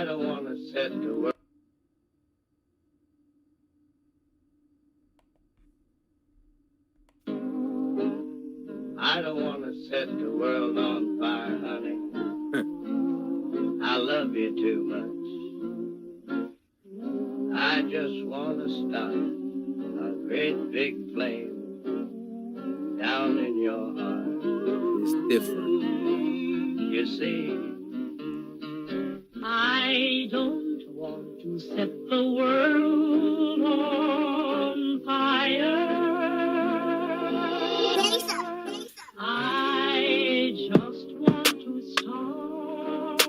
I don't want to set the world. I don't want to set the world on fire, honey. I love you too much. I just want to start a great big flame down in your heart. It's different. You see, I don't want to set the world on fire. I just want to start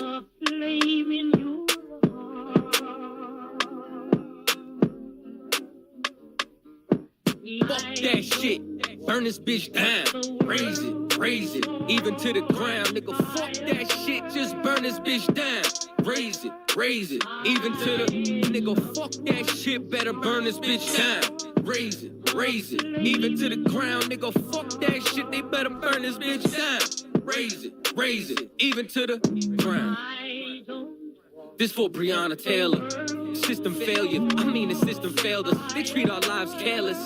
a flame in your heart. Fuck that shit. Burn this bitch down. Raise it, even to the ground. Nigga, fuck that shit. Just burn this bitch down. Raise it, even to the nigga, fuck that shit. Better burn this bitch down. Raise it, even to the ground. Nigga, fuck that shit. They better burn this bitch down. Raise it, even to the ground. This for Breonna Taylor. System failure. I mean the system failed us. They treat our lives careless.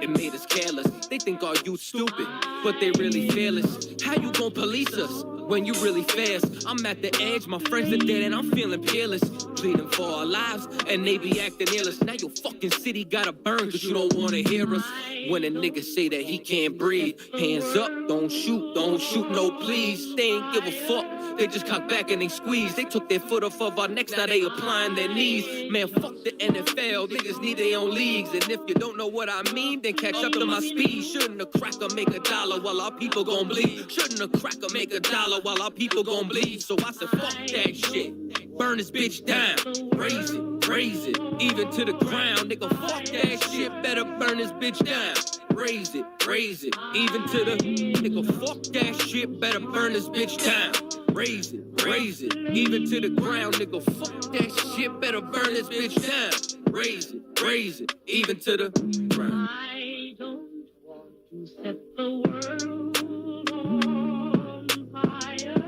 It made us careless. They think our youth stupid, but they really fearless. How you gon' police us when you really fast? I'm at the edge, my friends are dead and I'm feeling peerless. Pleading for our lives and they be acting earless. Now your fucking city gotta burn cause you don't wanna hear us. When a nigga say that he can't breathe, hands up, don't shoot, no please. They ain't give a fuck, they just cock back and they squeeze. They took their foot off of our necks, now they applying their knees. Man, fuck the NFL, niggas need their own leagues. And if you don't know what I mean, then catch up to my speed. Shouldn't a cracker make $1 while our people gon' bleed? Shouldn't a cracker make $1 while our people gon' bleed? So I said fuck that shit, burn this bitch down. Raise it, even to the ground. Nigga, fuck that shit, better burn this bitch down. Raise it, even to the nigga, fuck that shit, better burn this bitch down. Raise it, even to the ground. Nigga, fuck that shit, better burn this bitch down. Raise it, even to the ground. I don't want to set the world on fire.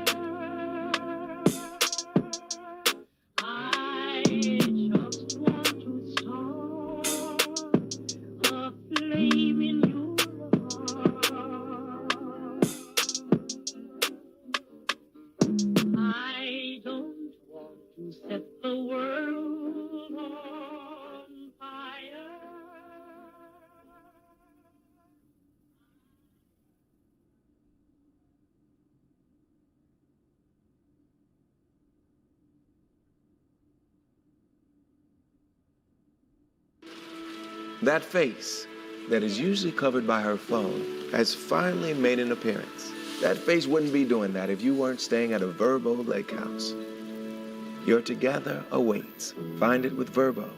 I just want to start a flame in your heart. I don't want to set the world on fire. That face that is usually covered by her phone has finally made an appearance. That face wouldn't be doing that if you weren't staying at a Verbo lake house. Your together awaits. Find it with Verbo.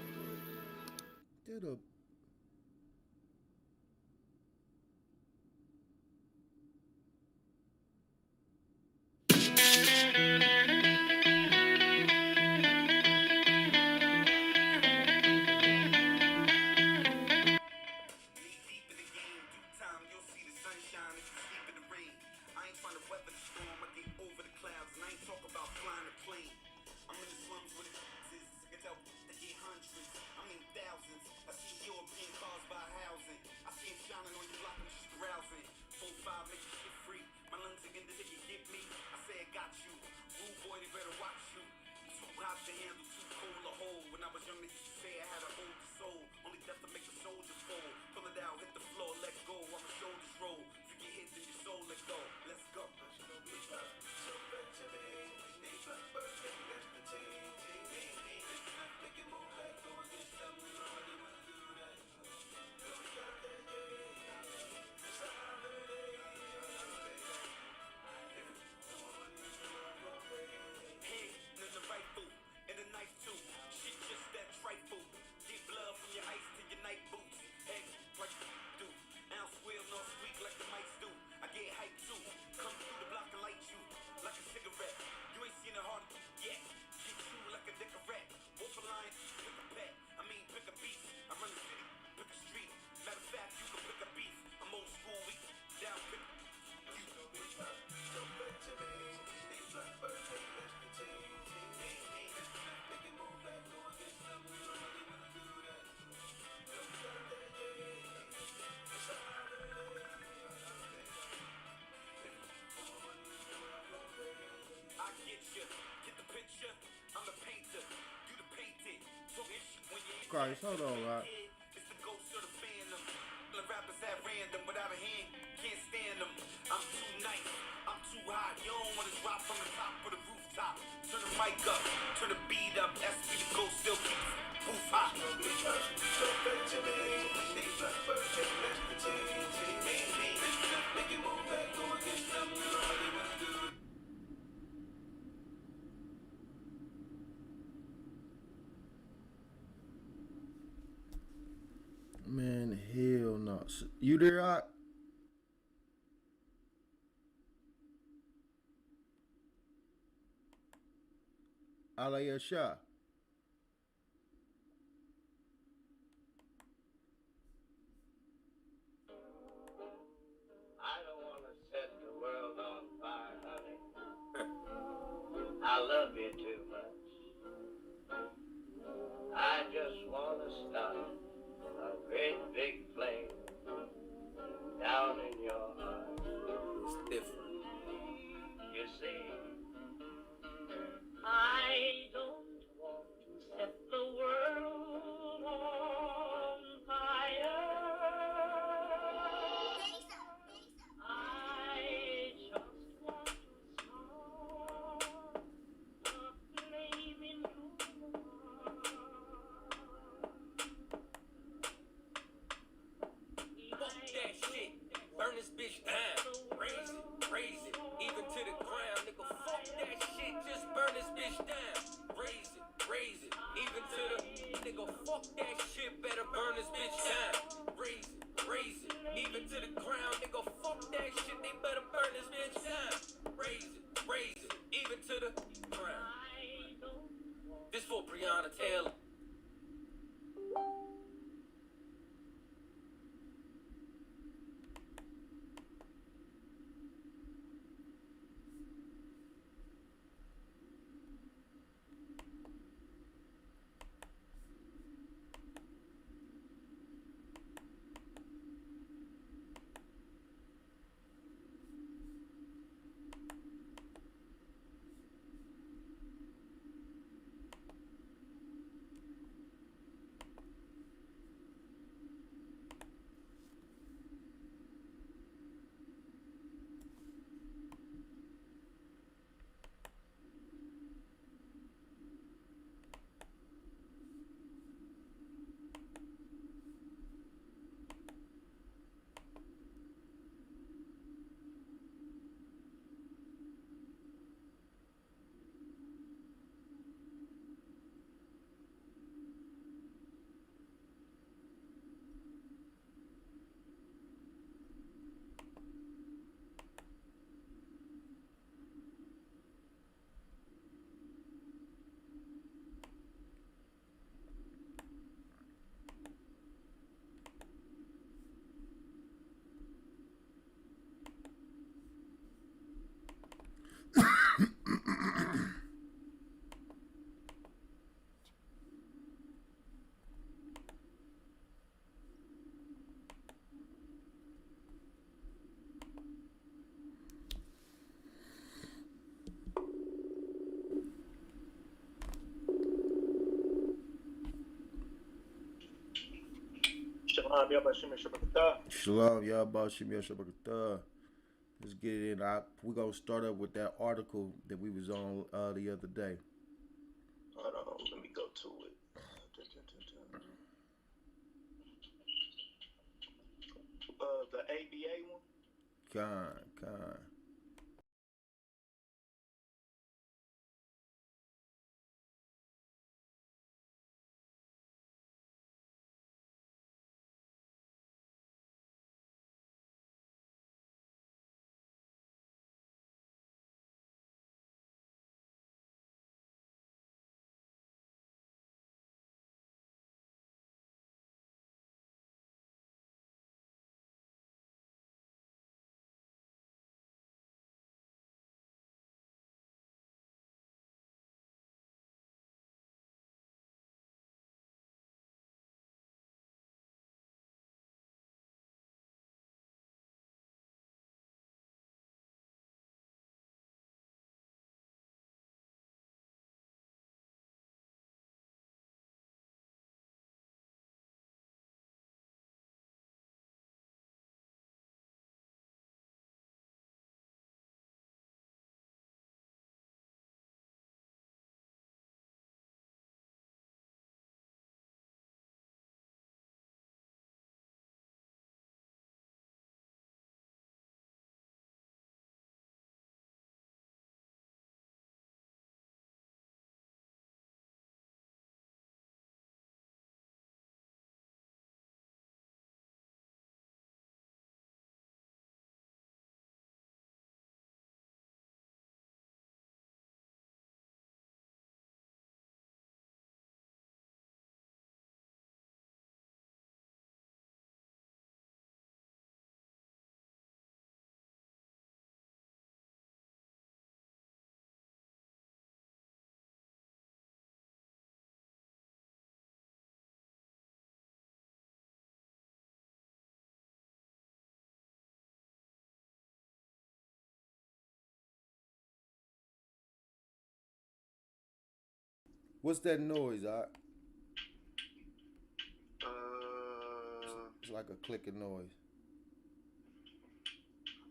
Christ. Hold on, Rock. It's the ghost of the fandom. The rappers at random, without a hand, can't stand them. I'm too nice, I'm too hot. You don't wanna drop from the top of the rooftop. Turn the mic up, turn the beat up. SP the ghost still keeps roof hot. Man, hell no. You there, Rock? Alaya Shah. I don't want to set the world on fire, honey. I love you too much. I just want to start a great big flame down in your heart. It's different. You see, I don't want to set the world on fire. I just want to start a flame in your Fuck that shit. Burn this bitch down. Raise it, even to the ground, nigga. Fuck that shit. Just burn this bitch down. Raise it, even to the nigga. Fuck that shit. Better burn this bitch down. Raise it, even to the ground, nigga. Fuck that shit. They better burn this bitch down. Raise it, even to the ground. This for Breonna Taylor. Shalom, Yabashim Shabbatah. Shalom, y'all about Shemir Shabbatah. Let's get it in. We're going to start up with that article that we was on the other day. Hold on, let me go to it. The ABA one? Con. What's that noise? Uh, It's like a clicking noise.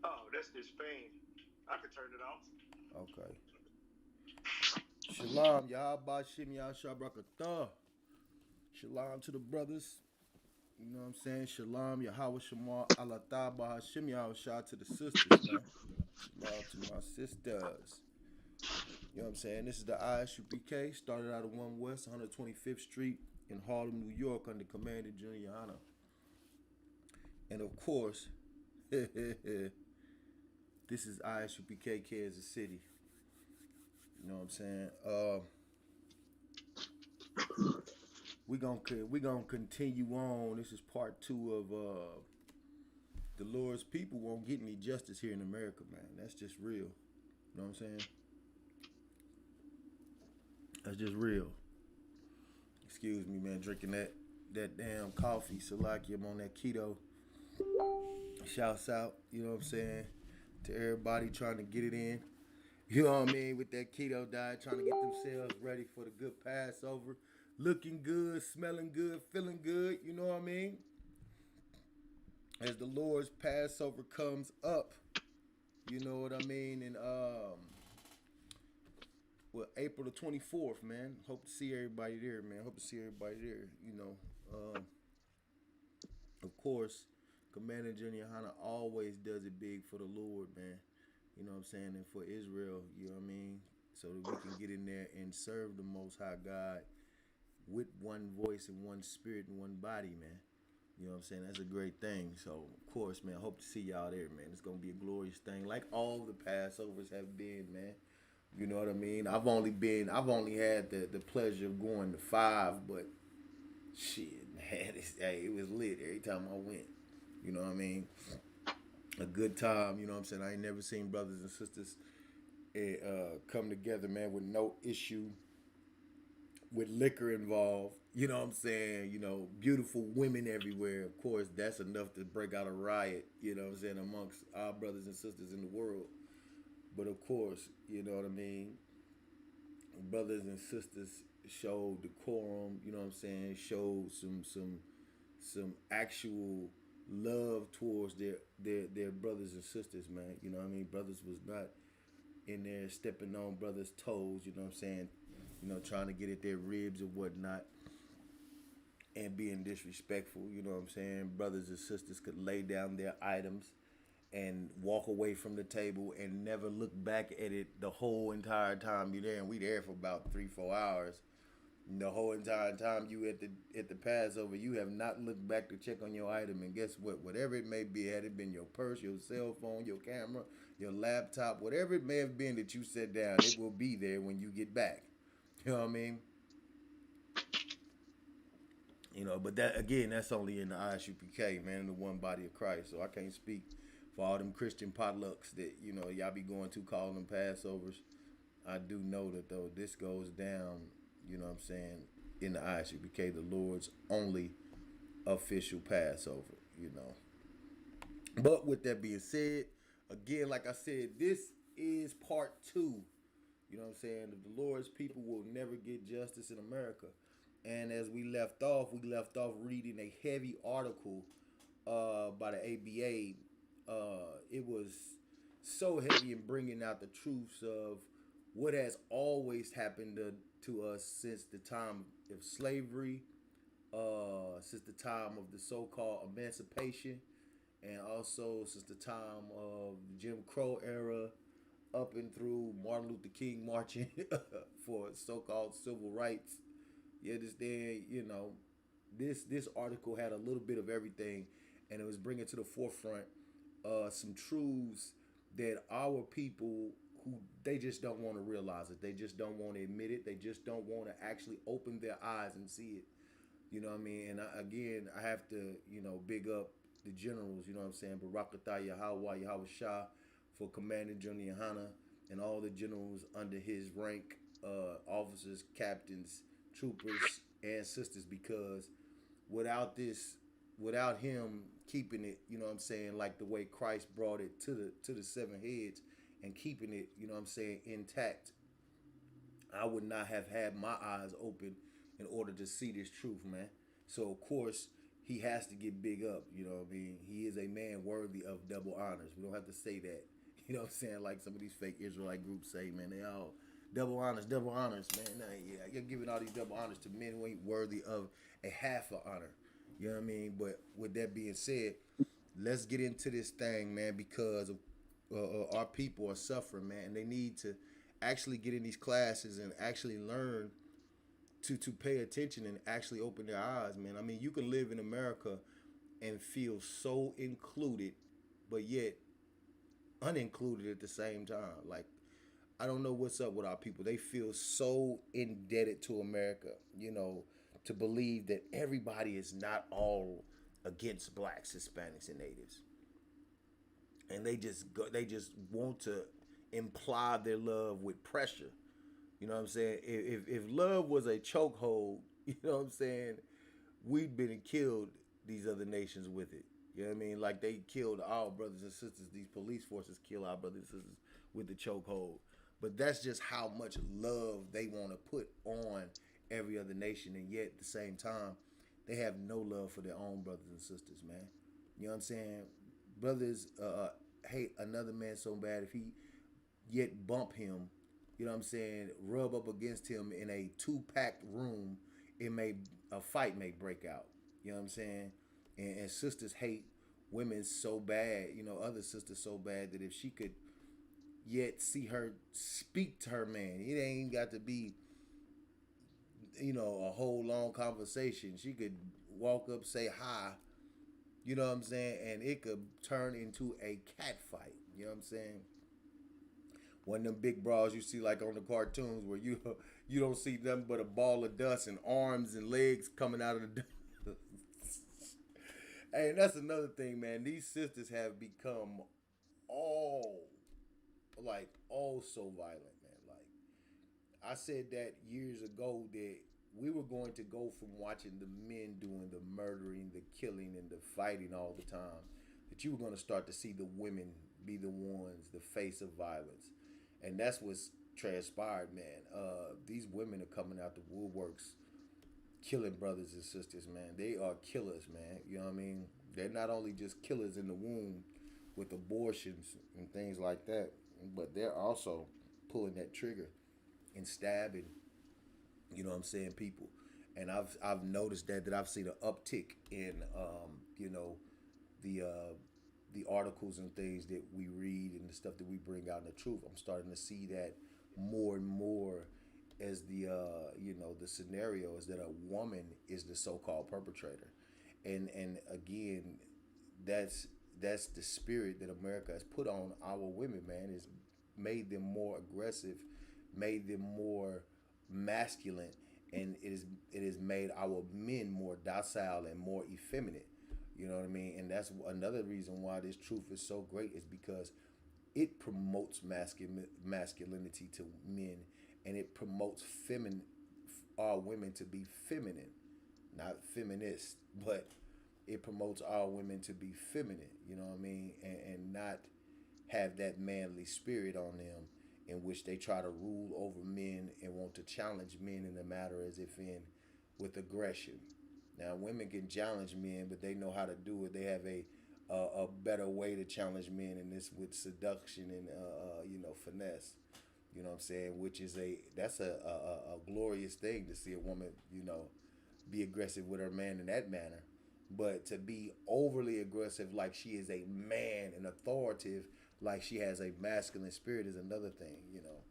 oh, that's this fan. I could turn it off. Okay. Shalom, Yahaba Shim Yashabrakatah. Shalom to the brothers. You know what I'm saying? Shalom, Yahweh Shamar, Alatah Bahashim Yahweh to the sisters, man. Shalom to my sisters. You know what I'm saying? This is the Isupk. Started out of 1 West, 125th Street in Harlem, New York, under Commander Junior Hanna. And of course, this is Isupk, Kansas City. You know what I'm saying? We gonna continue on. This is part 2 of the Lord's people won't get any justice here in America, man. That's just real. You know what I'm saying? That's just real. Excuse me, man. Drinking that damn coffee. Salaki, I'm on that keto. Shouts out, you know what I'm saying, to everybody trying to get it in. You know what I mean? With that keto diet, trying to get themselves ready for the good Passover. Looking good, smelling good, feeling good. You know what I mean? As the Lord's Passover comes up. You know what I mean? And April the 24th, man. Hope to see everybody there, man. Hope to see everybody there. You know, of course, Commander Junior Hanna always does it big for the Lord, man. You know what I'm saying? And for Israel, you know what I mean? So that we can get in there and serve the Most High God with one voice and one spirit and one body, man. You know what I'm saying? That's a great thing. So, of course, man, I hope to see y'all there, man. It's going to be a glorious thing, like all the Passovers have been, man. You know what I mean? I've only had the pleasure of going to 5, but shit, man, it was lit every time I went. You know what I mean? A good time, you know what I'm saying? I ain't never seen brothers and sisters come together, man, with no issue with liquor involved. You know what I'm saying? You know, beautiful women everywhere. Of course, that's enough to break out a riot, you know what I'm saying, amongst our brothers and sisters in the world. But of course, you know what I mean? Brothers and sisters showed decorum, you know what I'm saying? Showed some actual love towards their brothers and sisters, man. You know what I mean? Brothers was not in there stepping on brothers' toes, you know what I'm saying? You know, trying to get at their ribs or whatnot and being disrespectful, you know what I'm saying? Brothers and sisters could lay down their items and walk away from the table and never look back at it the whole entire time you're there. And we there for about 3-4 hours. And the whole entire time you at the Passover, you have not looked back to check on your item. And guess what? Whatever it may be, had it been your purse, your cell phone, your camera, your laptop, whatever it may have been that you set down, it will be there when you get back. You know what I mean? You know, but that again, that's only in the Isupk, man, in the one body of Christ. So I can't speak for all them Christian potlucks that, you know, y'all be going to calling them Passovers. I do know that though this goes down, you know what I'm saying, in the Isupk, the Lord's only official Passover, you know. But with that being said, again, like I said, this is part 2. You know what I'm saying? The Lord's people will never get justice in America. And as we left off reading a heavy article by the ABA. It was so heavy in bringing out the truths of what has always happened to us since the time of slavery, since the time of the so-called emancipation, and also since the time of the Jim Crow era, up and through Martin Luther King marching for so-called civil rights. You understand? You know, this article had a little bit of everything, and it was bringing to the forefront some truths that our people who they just don't want to realize it. They just don't want to admit it. They just don't want to actually open their eyes and see it. You know what I mean? And I have to, you know, big up the generals, you know what I'm saying? Barakatah Yahweh Shah for Commander Junior Hanna and all the generals under his rank, officers, captains, troopers, and sisters, because without him keeping it, you know what I'm saying, like the way Christ brought it to the 7 heads and keeping it, you know what I'm saying, intact, I would not have had my eyes open in order to see this truth, man. So of course he has to get big up. You know what I mean? He is a man worthy of double honors. We don't have to say that. You know what I'm saying? Like some of these fake Israelite groups say, man, they all double honors, man. Nah, yeah, you're giving all these double honors to men who ain't worthy of a half of honor. You know what I mean? But with that being said, let's get into this thing, man, because of, our people are suffering, man, and they need to actually get in these classes and actually learn to pay attention and actually open their eyes, man. I mean, you can live in America and feel so included, but yet unincluded at the same time. Like, I don't know what's up with our people. They feel so indebted to America, you know, to believe that everybody is not all against blacks, Hispanics, and natives. And they just want to imply their love with pressure. You know what I'm saying? If love was a chokehold, you know what I'm saying, we'd been and killed these other nations with it. You know what I mean? Like they killed our brothers and sisters. These police forces kill our brothers and sisters with the chokehold. But that's just how much love they want to put on every other nation, and yet at the same time, they have no love for their own brothers and sisters, man. You know what I'm saying? Brothers hate another man so bad if he yet bump him, you know what I'm saying, rub up against him in a two-packed room, a fight may break out. You know what I'm saying? And sisters hate women so bad, you know, other sisters so bad that if she could yet see her speak to her man, it ain't got to be, you know, a whole long conversation. She could walk up, say hi, you know what I'm saying, and it could turn into a cat fight. You know what I'm saying? One of them big bras you see like on the cartoons where you don't see nothing but a ball of dust and arms and legs coming out of the dust. Hey, that's another thing, man. These sisters have become all all so violent, man. Like I said that years ago that we were going to go from watching the men doing the murdering, the killing, and the fighting all the time, that you were going to start to see the women be the ones, the face of violence. And that's what's transpired, man. These women are coming out the woodworks, killing brothers and sisters, man. They are killers, man. You know what I mean? They're not only just killers in the womb with abortions and things like that, but they're also pulling that trigger and stabbing, you know what I'm saying, people. And I've noticed that I've seen an uptick in you know, the articles and things that we read and the stuff that we bring out in the truth. I'm starting to see that more and more as the you know, the scenario is that a woman is the so-called perpetrator. And again, that's the spirit that America has put on our women, man. It's made them more aggressive, made them more masculine, and it has made our men more docile and more effeminate. You know what I mean? And that's another reason why this truth is so great, is because it promotes masculinity to men, and it promotes our women to be feminine, not feminist, but it promotes our women to be feminine. You know what I mean? And not have that manly spirit on them, in which they try to rule over men and want to challenge men in the matter as if in with aggression. Now, women can challenge men, but they know how to do it. They have a better way to challenge men, and this with seduction and you know, finesse. You know what I'm saying? Which is that's a glorious thing to see a woman, you know, be aggressive with her man in that manner. But to be overly aggressive, like she is a man and authoritative, like she has a masculine spirit, is another thing, you know.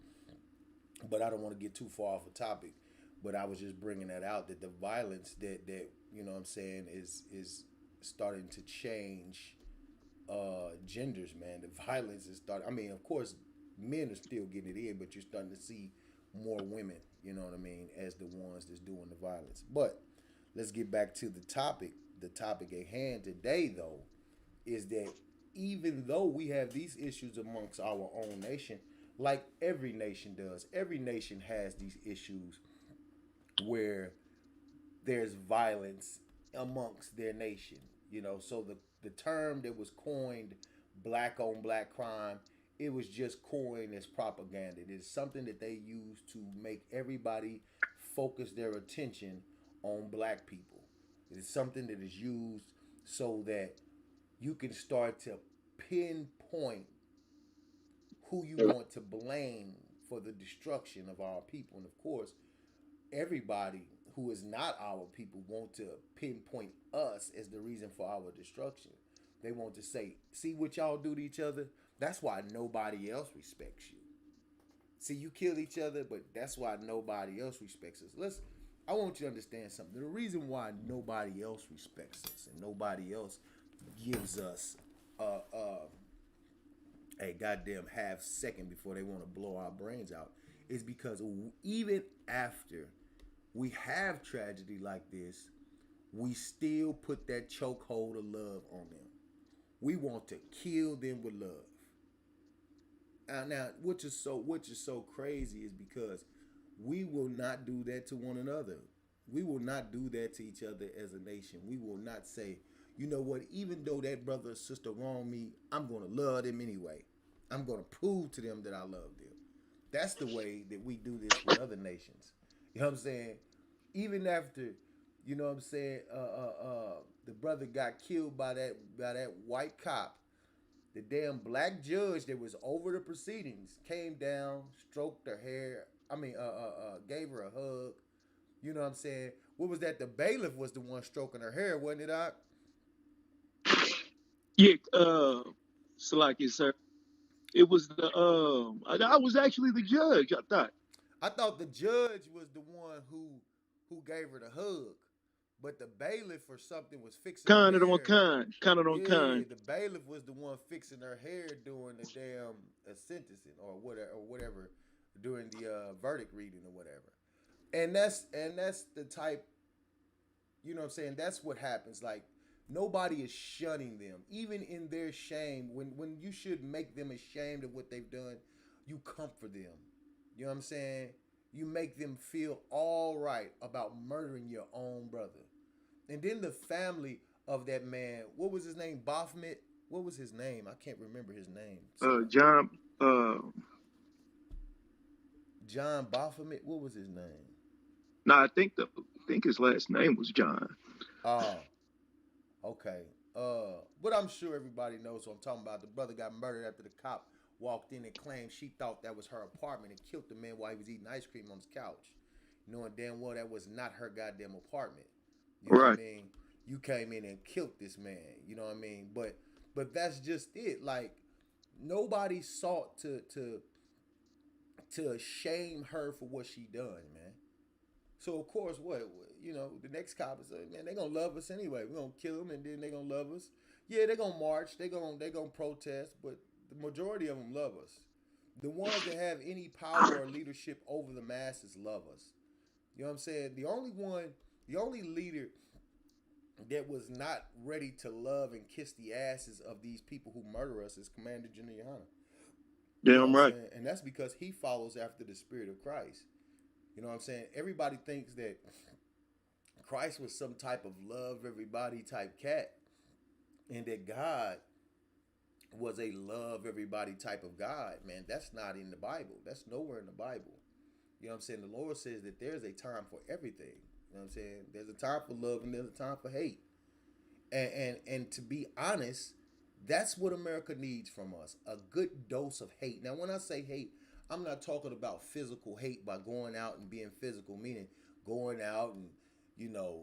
But I don't want to get too far off the topic. But I was just bringing that out, that the violence that you know what I'm saying is starting to change genders, man. The violence is starting. I mean, of course, men are still getting it in, but you're starting to see more women, you know what I mean, as the ones that's doing the violence. But let's get back to the topic. The topic at hand today, though, is that even though we have these issues amongst our own nation, like every nation does, every nation has these issues where there's violence amongst their nation. You know, so the term that was coined black on black crime it was just coined as propaganda. It is something that they use to make everybody focus their attention on black people. It is something that is used so that you can start to pinpoint who you want to blame for the destruction of our people. And of course, everybody who is not our people want to pinpoint us as the reason for our destruction. They want to say, see what y'all do to each other? That's why nobody else respects you. See, you kill each other, but that's why nobody else respects us. I want you to understand something. The reason why nobody else respects us and nobody else gives us a goddamn half second before they want to blow our brains out is because even after we have tragedy like this, we still put that chokehold of love on them. We want to kill them with love. Now, which is so crazy is because we will not do that to one another. We will not do that to each other as a nation. We will not say, you know what, even though that brother or sister wronged me, I'm going to love them anyway. I'm going to prove to them that I love them. That's the way that we do this with other nations. You know what I'm saying? Even after, you know what I'm saying, the brother got killed by that white cop, the damn black judge that was over the proceedings came down, stroked her hair. Gave her a hug. You know what I'm saying? What was that? The bailiff was the one stroking her hair, wasn't it, Doc? Yeah, Salaki, sir. It was I was actually the judge, I thought. I thought the judge was the one who gave her the hug, but the bailiff or something was fixing her Kind of on hair. kind. Kind of on Yeah, kind. the bailiff was the one fixing her hair during the damn sentencing or whatever during the verdict reading or whatever. And that's the type, you know what I'm saying? That's what happens. Like nobody is shunning them, even in their shame. When you should make them ashamed of what they've done, you comfort them. You know what I'm saying? You make them feel all right about murdering your own brother. And then the family of that man, what was his name? Baphomet? What was his name? I can't remember his name. John John Baphomet? What was his name? no, I think his last name was John. Oh, okay. But I'm sure everybody knows what I'm talking about. The brother got murdered after the cop walked in and claimed she thought that was her apartment and killed the man while he was eating ice cream on his couch, knowing damn well that was not her goddamn apartment. You know what I Right. mean? You came in and killed this man. You know what I mean? But that's just it. Like nobody sought to shame her for what she done, man. So of course, the next cop is like, man, they gonna love us anyway. We're gonna kill them, and then they gonna love us. Yeah, they gonna march, they gonna protest, but the majority of them love us. The ones that have any power or leadership over the masses love us. You know what I'm saying? The only leader that was not ready to love and kiss the asses of these people who murder us is Commander General Yohana. You know what Damn I'm right. saying? And that's because he follows after the Spirit of Christ. You know what I'm saying? Everybody thinks that Christ was some type of love everybody type cat, and that God was a love everybody type of God. Man, that's not in the Bible. That's nowhere in the Bible. You know what I'm saying? The Lord says that there's a time for everything. You know what I'm saying? There's a time for love and there's a time for hate. And to be honest, that's what America needs from us. A good dose of hate. Now, when I say hate, I'm not talking about physical hate by going out and being physical, meaning going out and,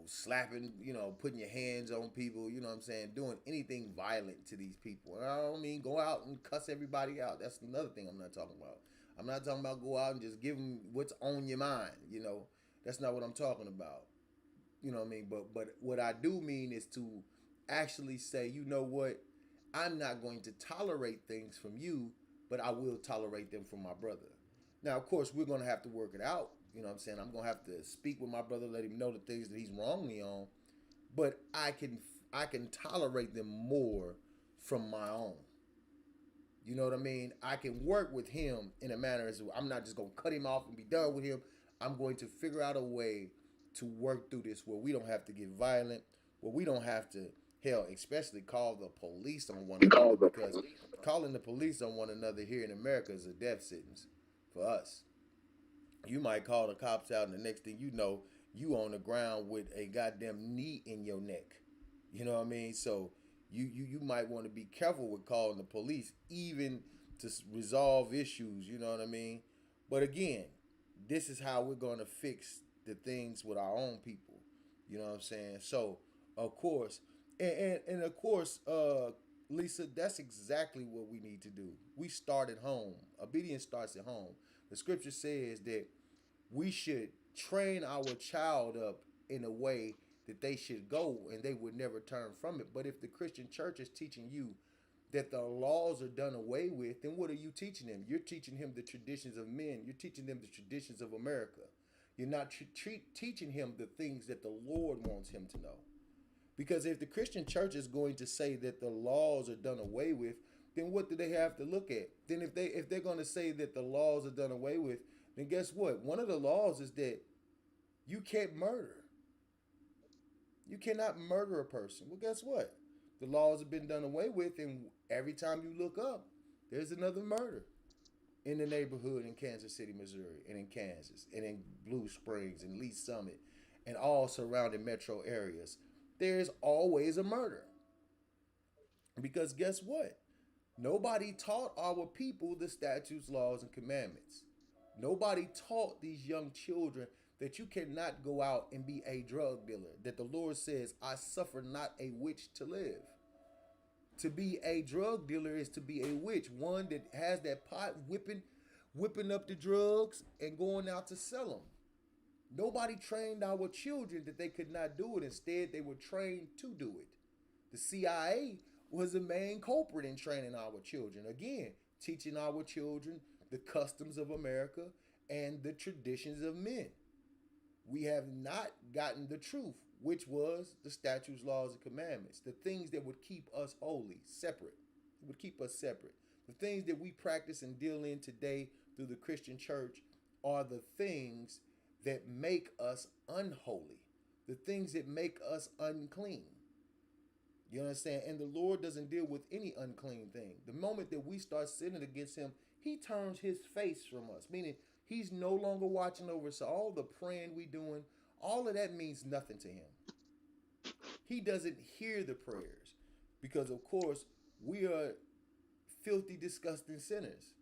slapping, putting your hands on people, you know what I'm saying, doing anything violent to these people. And I don't mean go out and cuss everybody out. That's another thing I'm not talking about. I'm not talking about go out and just give them what's on your mind, That's not what I'm talking about. You know what I mean? But what I do mean is to actually say, you know what? I'm not going to tolerate things from you, but I will tolerate them from my brother. Now, of course, we're going to have to work it out. You know what I'm saying? I'm going to have to speak with my brother, let him know the things that he's wronged me on, but I can tolerate them more from my own. You know what I mean? I can work with him in a manner as I'm not just going to cut him off and be done with him. I'm going to figure out a way to work through this where we don't have to get violent, where we don't have to Hell, especially call the police on one another, because calling the police on one another here in America is a death sentence for us. You might call the cops out, and the next thing you know, you on the ground with a goddamn knee in your neck. You know what I mean? So you might want to be careful with calling the police, even to resolve issues. You know what I mean? But again, this is how we're going to fix the things with our own people. You know what I'm saying? So of course, and of course, Lisa, that's exactly what we need to do. We start at home. Obedience starts at home. The scripture says that we should train our child up in a way that they should go and they would never turn from it. But if the Christian church is teaching you that the laws are done away with, then what are you teaching him? You're teaching him the traditions of men. You're teaching them the traditions of America. You're not teaching him the things that the Lord wants him to know. Because if the Christian church is going to say that the laws are done away with, then what do they have to look at? Then if they're going to say that the laws are done away with, then guess what? One of the laws is that you can't murder. You cannot murder a person. Well, guess what? The laws have been done away with, and every time you look up, there's another murder in the neighborhood in Kansas City, Missouri, and in Kansas, and in Blue Springs, and Lee Summit, and all surrounding metro areas. There's always a murder. Because guess what? Nobody taught our people the statutes, laws, and commandments. Nobody taught these young children that you cannot go out and be a drug dealer. That the Lord says, I suffer not a witch to live. To be a drug dealer is to be a witch, one that has that pot whipping up the drugs and going out to sell them. Nobody trained our children that they could not do it. Instead, they were trained to do it. The CIA was the main culprit in training our children. Again, teaching our children the customs of America and the traditions of men. We have not gotten the truth, which was the statutes, laws, and commandments. The things that would keep us holy, separate. It would keep us separate. The things that we practice and deal in today through the Christian church are the things that make us unholy. The things that make us unclean. You understand? And the Lord doesn't deal with any unclean thing. The moment that we start sinning against him, he turns his face from us, meaning he's no longer watching over us. So all the praying we doing, all of that means nothing to him. He doesn't hear the prayers because, of course, we are filthy, disgusting sinners.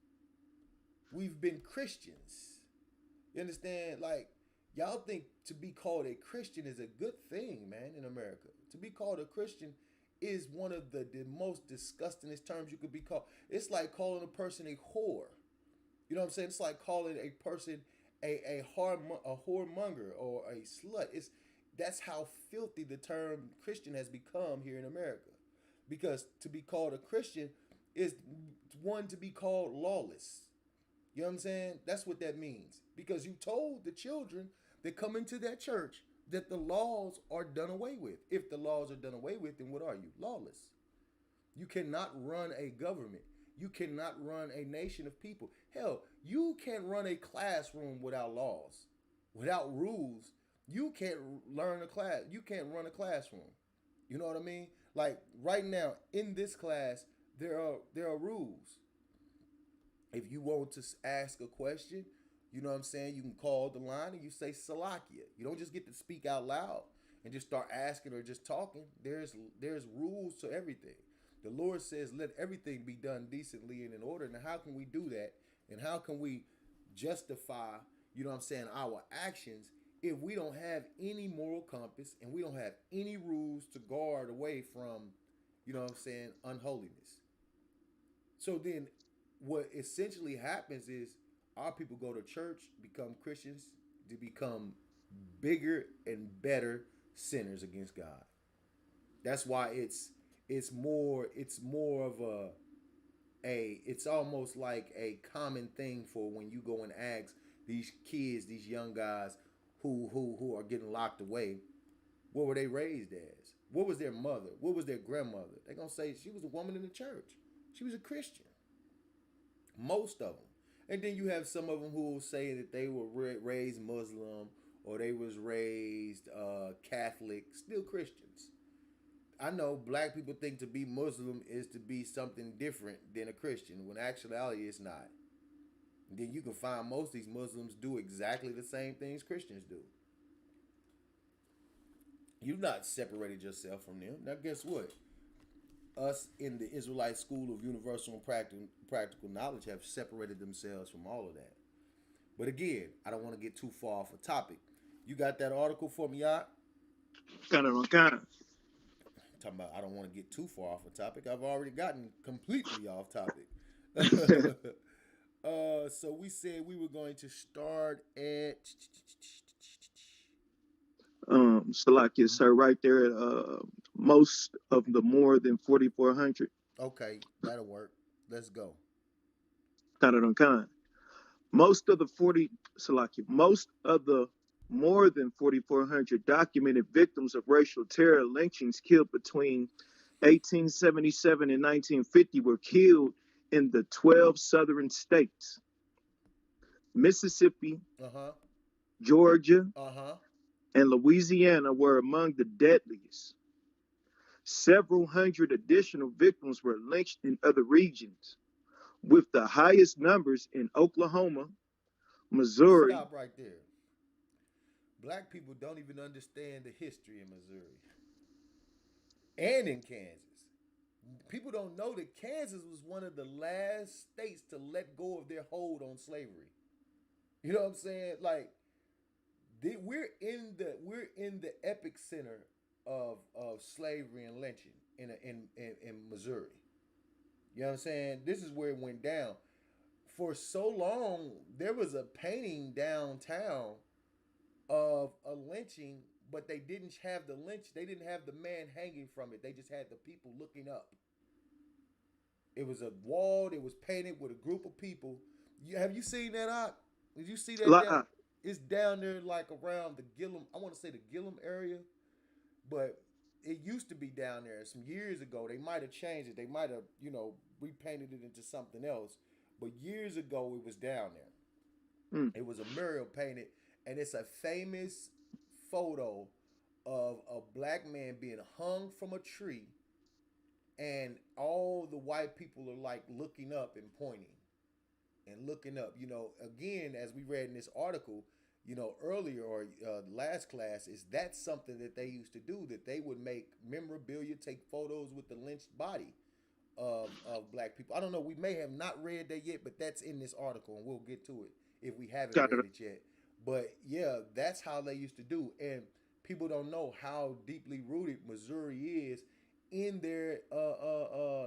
We've been Christians. You understand? Like, y'all think to be called a Christian is a good thing, man, in America. To be called a Christian is one of the most disgustingest terms you could be called. It's like calling a person a whore. You know what I'm saying? It's like calling a person a whoremonger or a slut. That's how filthy the term Christian has become here in America. Because to be called a Christian is one to be called lawless. You know what I'm saying? That's what that means. Because you told the children that come into that church that the laws are done away with. If the laws are done away with, then what are you? Lawless. You cannot run a government. You cannot run a nation of people. Hell, you can't run a classroom without laws, without rules. You can't learn a class. You can't run a classroom. You know what I mean? Like right now in this class, there are rules. If you want to ask a question, you know what I'm saying? You can call the line and you say Salakia. You don't just get to speak out loud and just start asking or just talking. There's rules to everything. The Lord says, let everything be done decently and in order. Now, how can we do that? And how can we justify, you know what I'm saying, our actions if we don't have any moral compass and we don't have any rules to guard away from, you know what I'm saying, unholiness? So then what essentially happens is our people go to church, become Christians, to become bigger and better sinners against God. That's why it's more of it's almost like a common thing for when you go and ask these kids, these young guys who are getting locked away, what were they raised as? What was their mother? What was their grandmother? They're gonna say she was a woman in the church. She was a Christian. Most of them. And then you have some of them who will say that they were raised Muslim or they was raised Catholic, still Christians. I know black people think to be Muslim is to be something different than a Christian, when actuality it's not. Then you can find most of these Muslims do exactly the same things Christians do. You've not separated yourself from them. Now, guess what? Us in the Israelite School of Universal and Practical Knowledge have separated themselves from all of that. But again, I don't want to get too far off a topic. You got that article for me, Yacht? Kind of, kind of. Talking about I don't want to get too far off a topic. I've already gotten completely off topic. So we said we were going to start at. Salakia, sir, right there at most of the more than 4,400. Okay, that'll work. Let's go. Kind of, kind of. Most of the 40, Salakia, most of the more than 4,400 documented victims of racial terror lynchings killed between 1877 and 1950 were killed in the 12 southern states. Mississippi, Georgia, and Louisiana were among the deadliest. Several hundred additional victims were lynched in other regions, with the highest numbers in Oklahoma, Missouri. Stop right there. Black people don't even understand the history in Missouri and in Kansas. People don't know that Kansas was one of the last states to let go of their hold on slavery. You know what I'm saying? Like, we're in the epicenter of slavery and lynching in Missouri. You know what I'm saying? This is where it went down. For so long, there was a painting downtown of a lynching, but they didn't have the lynch. They didn't have the man hanging from it. They just had the people looking up. It was a wall that was painted with a group of people. Have you seen that out? Did you see that? Down? It's down there like around the Gillum. I want to say the Gillum area, but it used to be down there some years ago. They might have changed it. They might have, repainted it into something else. But years ago, it was down there. It was a mural painted, and it's a famous photo of a black man being hung from a tree, and all the white people are like looking up and pointing and looking up. Again, as we read in this article, earlier or last class, is that something that they used to do, that they would make memorabilia, take photos with the lynched body of black people. I don't know. We may have not read that yet, but that's in this article, and we'll get to it if we haven't read it yet. But yeah, that's how they used to do. And people don't know how deeply rooted Missouri is in their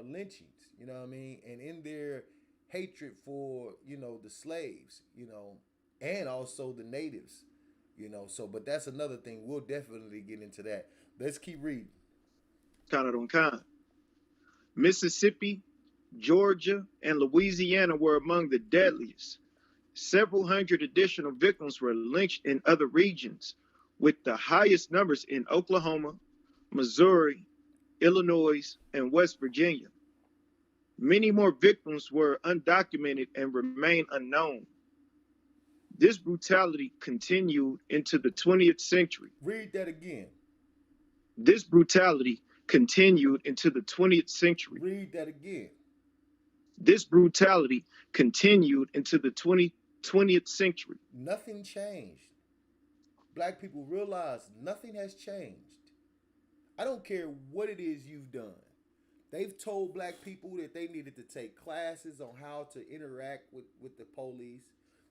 lynchings, you know what I mean? And in their hatred for, the slaves, and also the natives, So, but that's another thing. We'll definitely get into that. Let's keep reading. Kind. Mississippi, Georgia, and Louisiana were among the deadliest. Several hundred additional victims were lynched in other regions, with the highest numbers in Oklahoma, Missouri, Illinois, and West Virginia. Many more victims were undocumented and remain unknown. This brutality continued into the 20th century. Read that again. This brutality continued into the 20th century. Read that again. This brutality continued into the 20th century. Nothing changed. Black people realize nothing has changed. I don't care what it is you've done. They've told black people that they needed to take classes on how to interact with the police.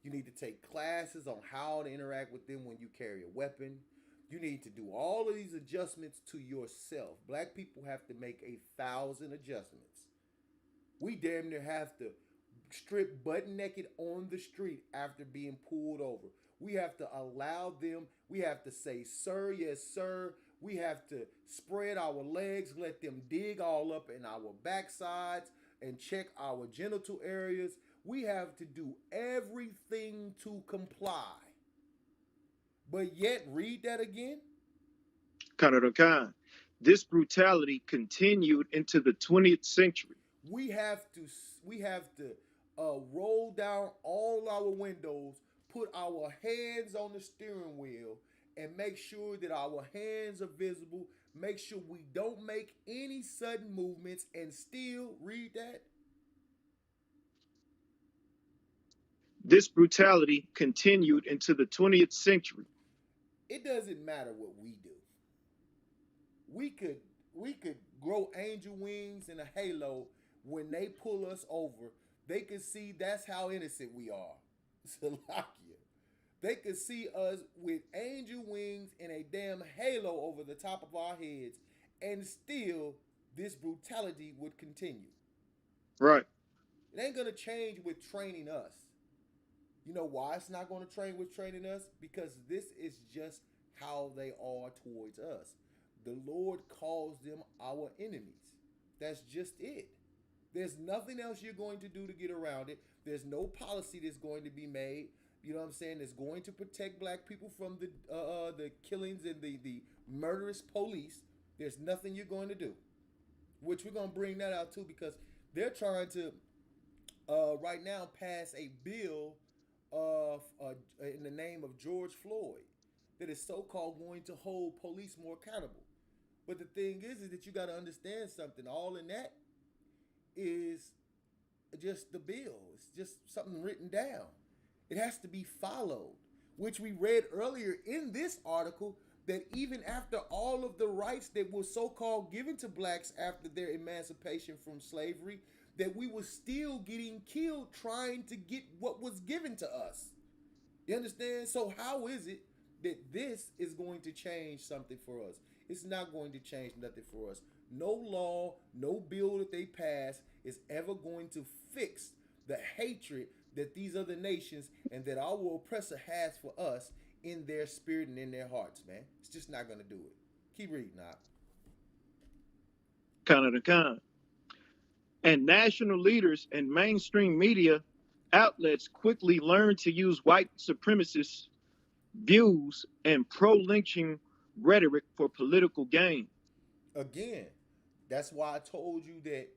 You need to take classes on how to interact with them when you carry a weapon. You need to do all of these adjustments to yourself. Black people have to make 1,000 adjustments. We damn near have to strip butt naked on the street after being pulled over. We have to allow them. We have to say, sir, yes, sir. We have to spread our legs, let them dig all up in our backsides and check our genital areas. We have to do everything to comply. But yet, read that again. Khan. This brutality continued into the 20th century. We have to roll down all our windows, put our hands on the steering wheel, and make sure that our hands are visible. make sure we don't make any sudden movements, and still read that. This brutality continued into the 20th century. It doesn't matter what we do. We could we could grow angel wings and a halo. When they pull us over, they could see that's how innocent we are. Salakia. They could see us with angel wings and a damn halo over the top of our heads, and still this brutality would continue. Right. It ain't gonna change with training us. You know why it's not gonna train with training us? Because this is just how they are towards us. The Lord calls them our enemies. That's just it. There's nothing else you're going to do to get around it. There's no policy that's going to be made. You know what I'm saying? That's going to protect black people from the killings and the murderous police. There's nothing you're going to do. Which we're going to bring that out too, because they're trying to right now pass a bill of in the name of George Floyd that is so-called going to hold police more accountable. But the thing is that you got to understand something. All in that is just the bill. It's just something written down. It has to be followed, which we read earlier in this article, that even after all of the rights that were so-called given to blacks after their emancipation from slavery, that we were still getting killed trying to get what was given to us. You understand? So how is it that this is going to change something for us? It's not going to change nothing for us. No law, no bill that they pass is ever going to fix the hatred that these other nations and that our oppressor has for us in their spirit and in their hearts, man. It's just not going to do it. Keep reading, Op. Kind of the kind. And national leaders and mainstream media outlets quickly learned to use white supremacist views and pro-lynching rhetoric for political gain. Again, that's why I told you that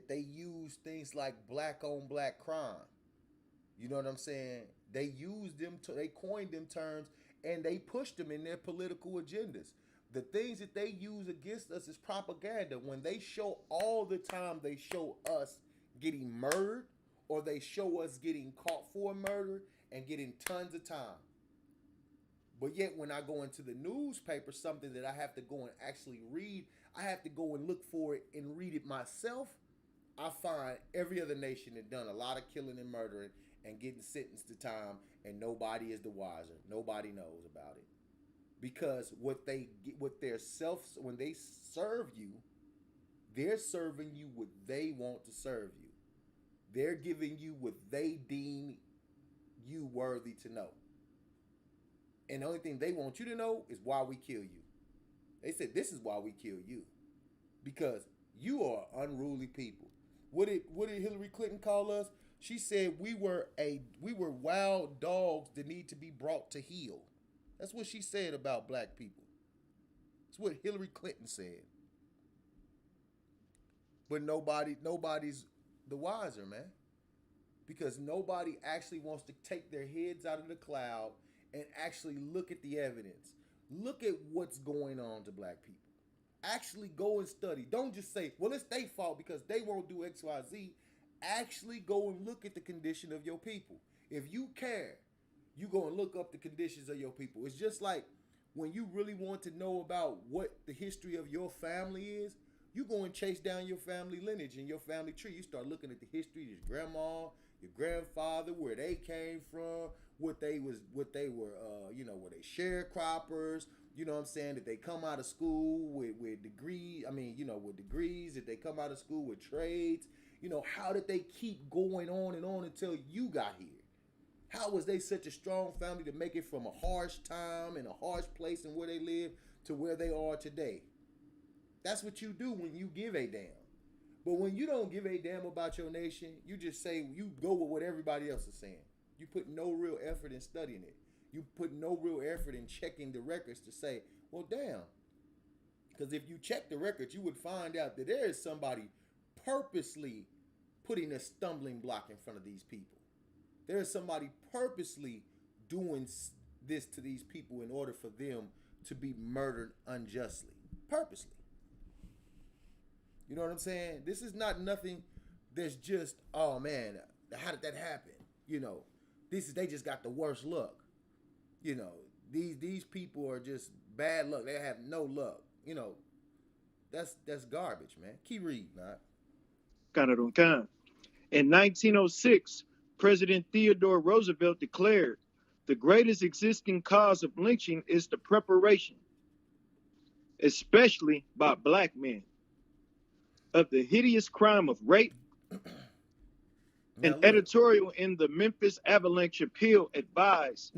they use things like black on black crime. You know what I'm saying? They used them to, they coined them terms and they pushed them in their political agendas. The things that they use against us is propaganda. When they show all the time, they show us getting murdered, or they show us getting caught for murder and getting tons of time. But yet when I go into the newspaper, something that I have to go and actually read, I have to go and look for it and read it myself. I find every other nation that done a lot of killing and murdering and getting sentenced to time, and nobody is the wiser. Nobody knows about it. Because what they get, what their self, when they serve you, they're serving you what they want to serve you. They're giving you what they deem you worthy to know. And the only thing they want you to know is why we kill you. They said this is why we kill you. Because you are unruly people. What did Hillary Clinton call us? She said we were wild dogs that need to be brought to heel. That's what she said about black people. That's what Hillary Clinton said. But nobody's the wiser, man. Because nobody actually wants to take their heads out of the cloud and actually look at the evidence. Look at what's going on to black people. Actually go and study. Don't just say, well, it's their fault because they won't do X, Y, Z. Actually go and look at the condition of your people. If you care, you go and look up the conditions of your people. It's just like when you really want to know about what the history of your family is, you go and chase down your family lineage and your family tree. You start looking at the history of your grandma, your grandfather, where they came from, what they were, were they sharecroppers, you know what I'm saying, that they come out of school with degrees, with degrees, that they come out of school with trades, how did they keep going on and on until you got here? How was they such a strong family to make it from a harsh time and a harsh place and where they live to where they are today? That's what you do when you give a damn. But when you don't give a damn about your nation, you just say, you go with what everybody else is saying. You put no real effort in studying it. You put no real effort in checking the records to say, well, damn. Because if you check the records, you would find out that there is somebody purposely putting a stumbling block in front of these people. There is somebody purposely doing this to these people in order for them to be murdered unjustly, purposely. You know what I'm saying? This is not nothing that's just, oh man, how did that happen? You know, they just got the worst luck. You know, these people are just bad luck. They have no luck. You know, that's garbage, man. Keep reading, not. In 1906, President Theodore Roosevelt declared the greatest existing cause of lynching is the preparation, especially by black men, of the hideous crime of rape. An editorial in the Memphis Avalanche Appeal advised,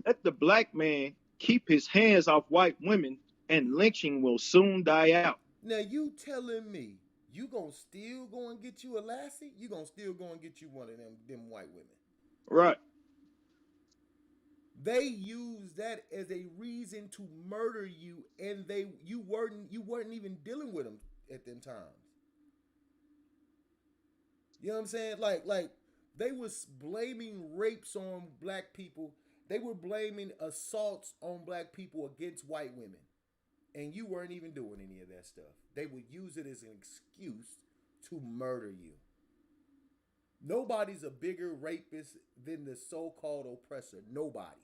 let the black man keep his hands off white women and lynching will soon die out. Now you telling me you gonna still go and get you a lassie? You gonna still go and get you one of them white women? Right. They used that as a reason to murder you, and you weren't even dealing with them at them times. You know what I'm saying? Like they was blaming rapes on black people. They were blaming assaults on black people against white women. And you weren't even doing any of that stuff. They would use it as an excuse to murder you. Nobody's a bigger rapist than the so-called oppressor. Nobody.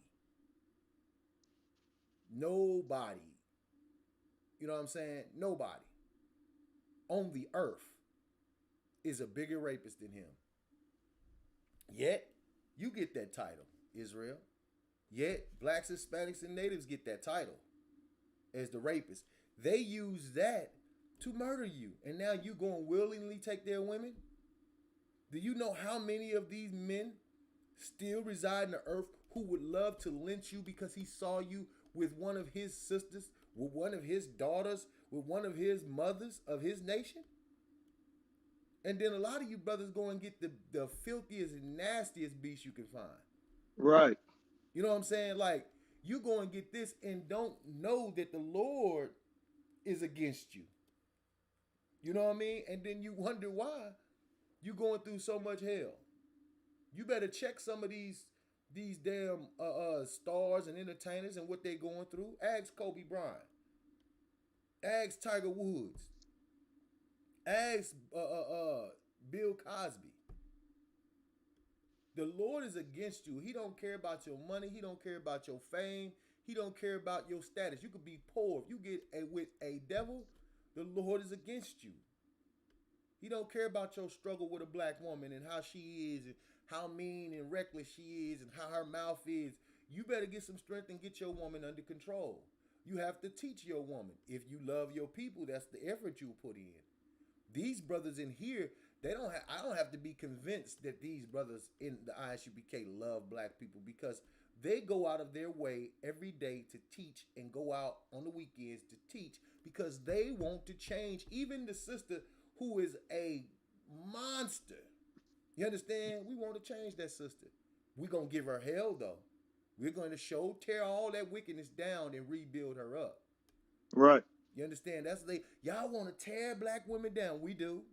You know what I'm saying? Nobody on the earth is a bigger rapist than him. Yet, you get that title, Israel. Yet, blacks, Hispanics, and natives get that title as the rapist. They use that to murder you. And now you going to willingly take their women? Do you know how many of these men still reside in the earth who would love to lynch you because he saw you with one of his sisters, with one of his daughters, with one of his mothers of his nation? And then a lot of you brothers go and get the filthiest and nastiest beast you can find. Right. You know what I'm saying? Like, you go and get this and don't know that the Lord is against you. You know what I mean? And then you wonder why you going through so much hell. You better check some of these damn stars and entertainers and what they going through. Ask Kobe Bryant. Ask Tiger Woods. Ask Bill Cosby. The Lord is against you. He don't care about your money. He don't care about your fame. He don't care about your status. You could be poor. If you get with a devil, the Lord is against you. He don't care about your struggle with a black woman and how she is and how mean and reckless she is and how her mouth is. You better get some strength and get your woman under control. You have to teach your woman. If you love your people, that's the effort you put in. These brothers in here, I don't have to be convinced that these brothers in the ISUPK love black people, because they go out of their way every day to teach and go out on the weekends to teach because they want to change. Even the sister who is a monster, you understand? We want to change that sister. We're going to give her hell, though. We're going to tear all that wickedness down and rebuild her up. Right. You understand? Y'all want to tear black women down. We do.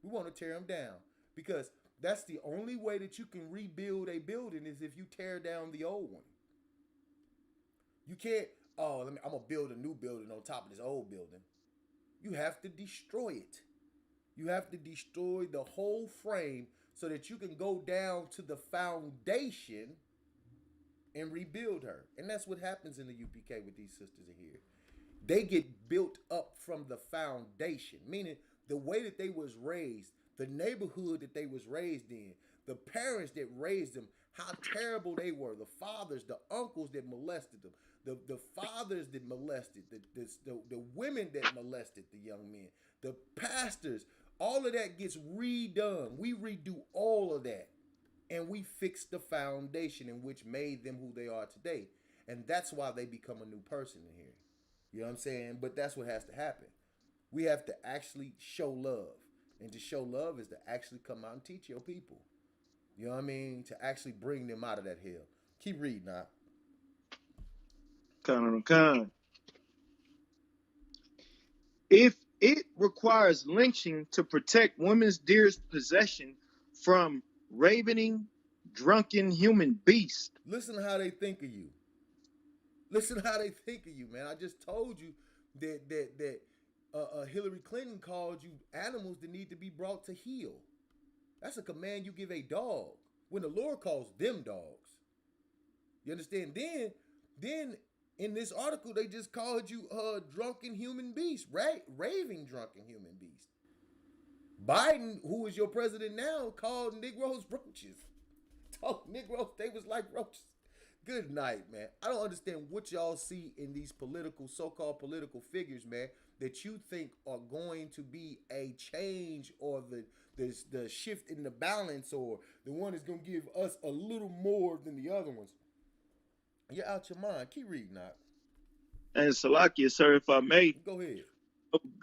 We want to tear them down because that's the only way that you can rebuild a building is if you tear down the old one. You can't, I'm going to build a new building on top of this old building. You have to destroy it. You have to destroy the whole frame so that you can go down to the foundation and rebuild her. And that's what happens in the UPK with these sisters in here. They get built up from the foundation, meaning the way that they was raised, the neighborhood that they was raised in, the parents that raised them, how terrible they were, the fathers, the uncles that molested them, the fathers that molested, the women that molested the young men, the pastors, all of that gets redone. We redo all of that, and we fix the foundation in which made them who they are today. And that's why they become a new person in here. You know what I'm saying? But that's what has to happen. We have to actually show love. And to show love is to actually come out and teach your people. You know what I mean? To actually bring them out of that hell. Keep reading now. If it requires lynching to protect women's dearest possession from ravening, drunken human beasts. Listen to how they think of you. Listen how they think of you, man. I just told you that Hillary Clinton called you animals that need to be brought to heel. That's a command you give a dog when the Lord calls them dogs. You understand? Then in this article they just called you a drunken human beast, right? Raving drunken human beast. Biden, who is your president now, called Negroes roaches. Told Negroes they was like roaches. Good night, man. I don't understand what y'all see in these political, so-called political figures, man, that you think are going to be a change or the shift in the balance or the one that's going to give us a little more than the other ones. You're out your mind. Keep reading that. And Salakia, sir, if I may, Go ahead.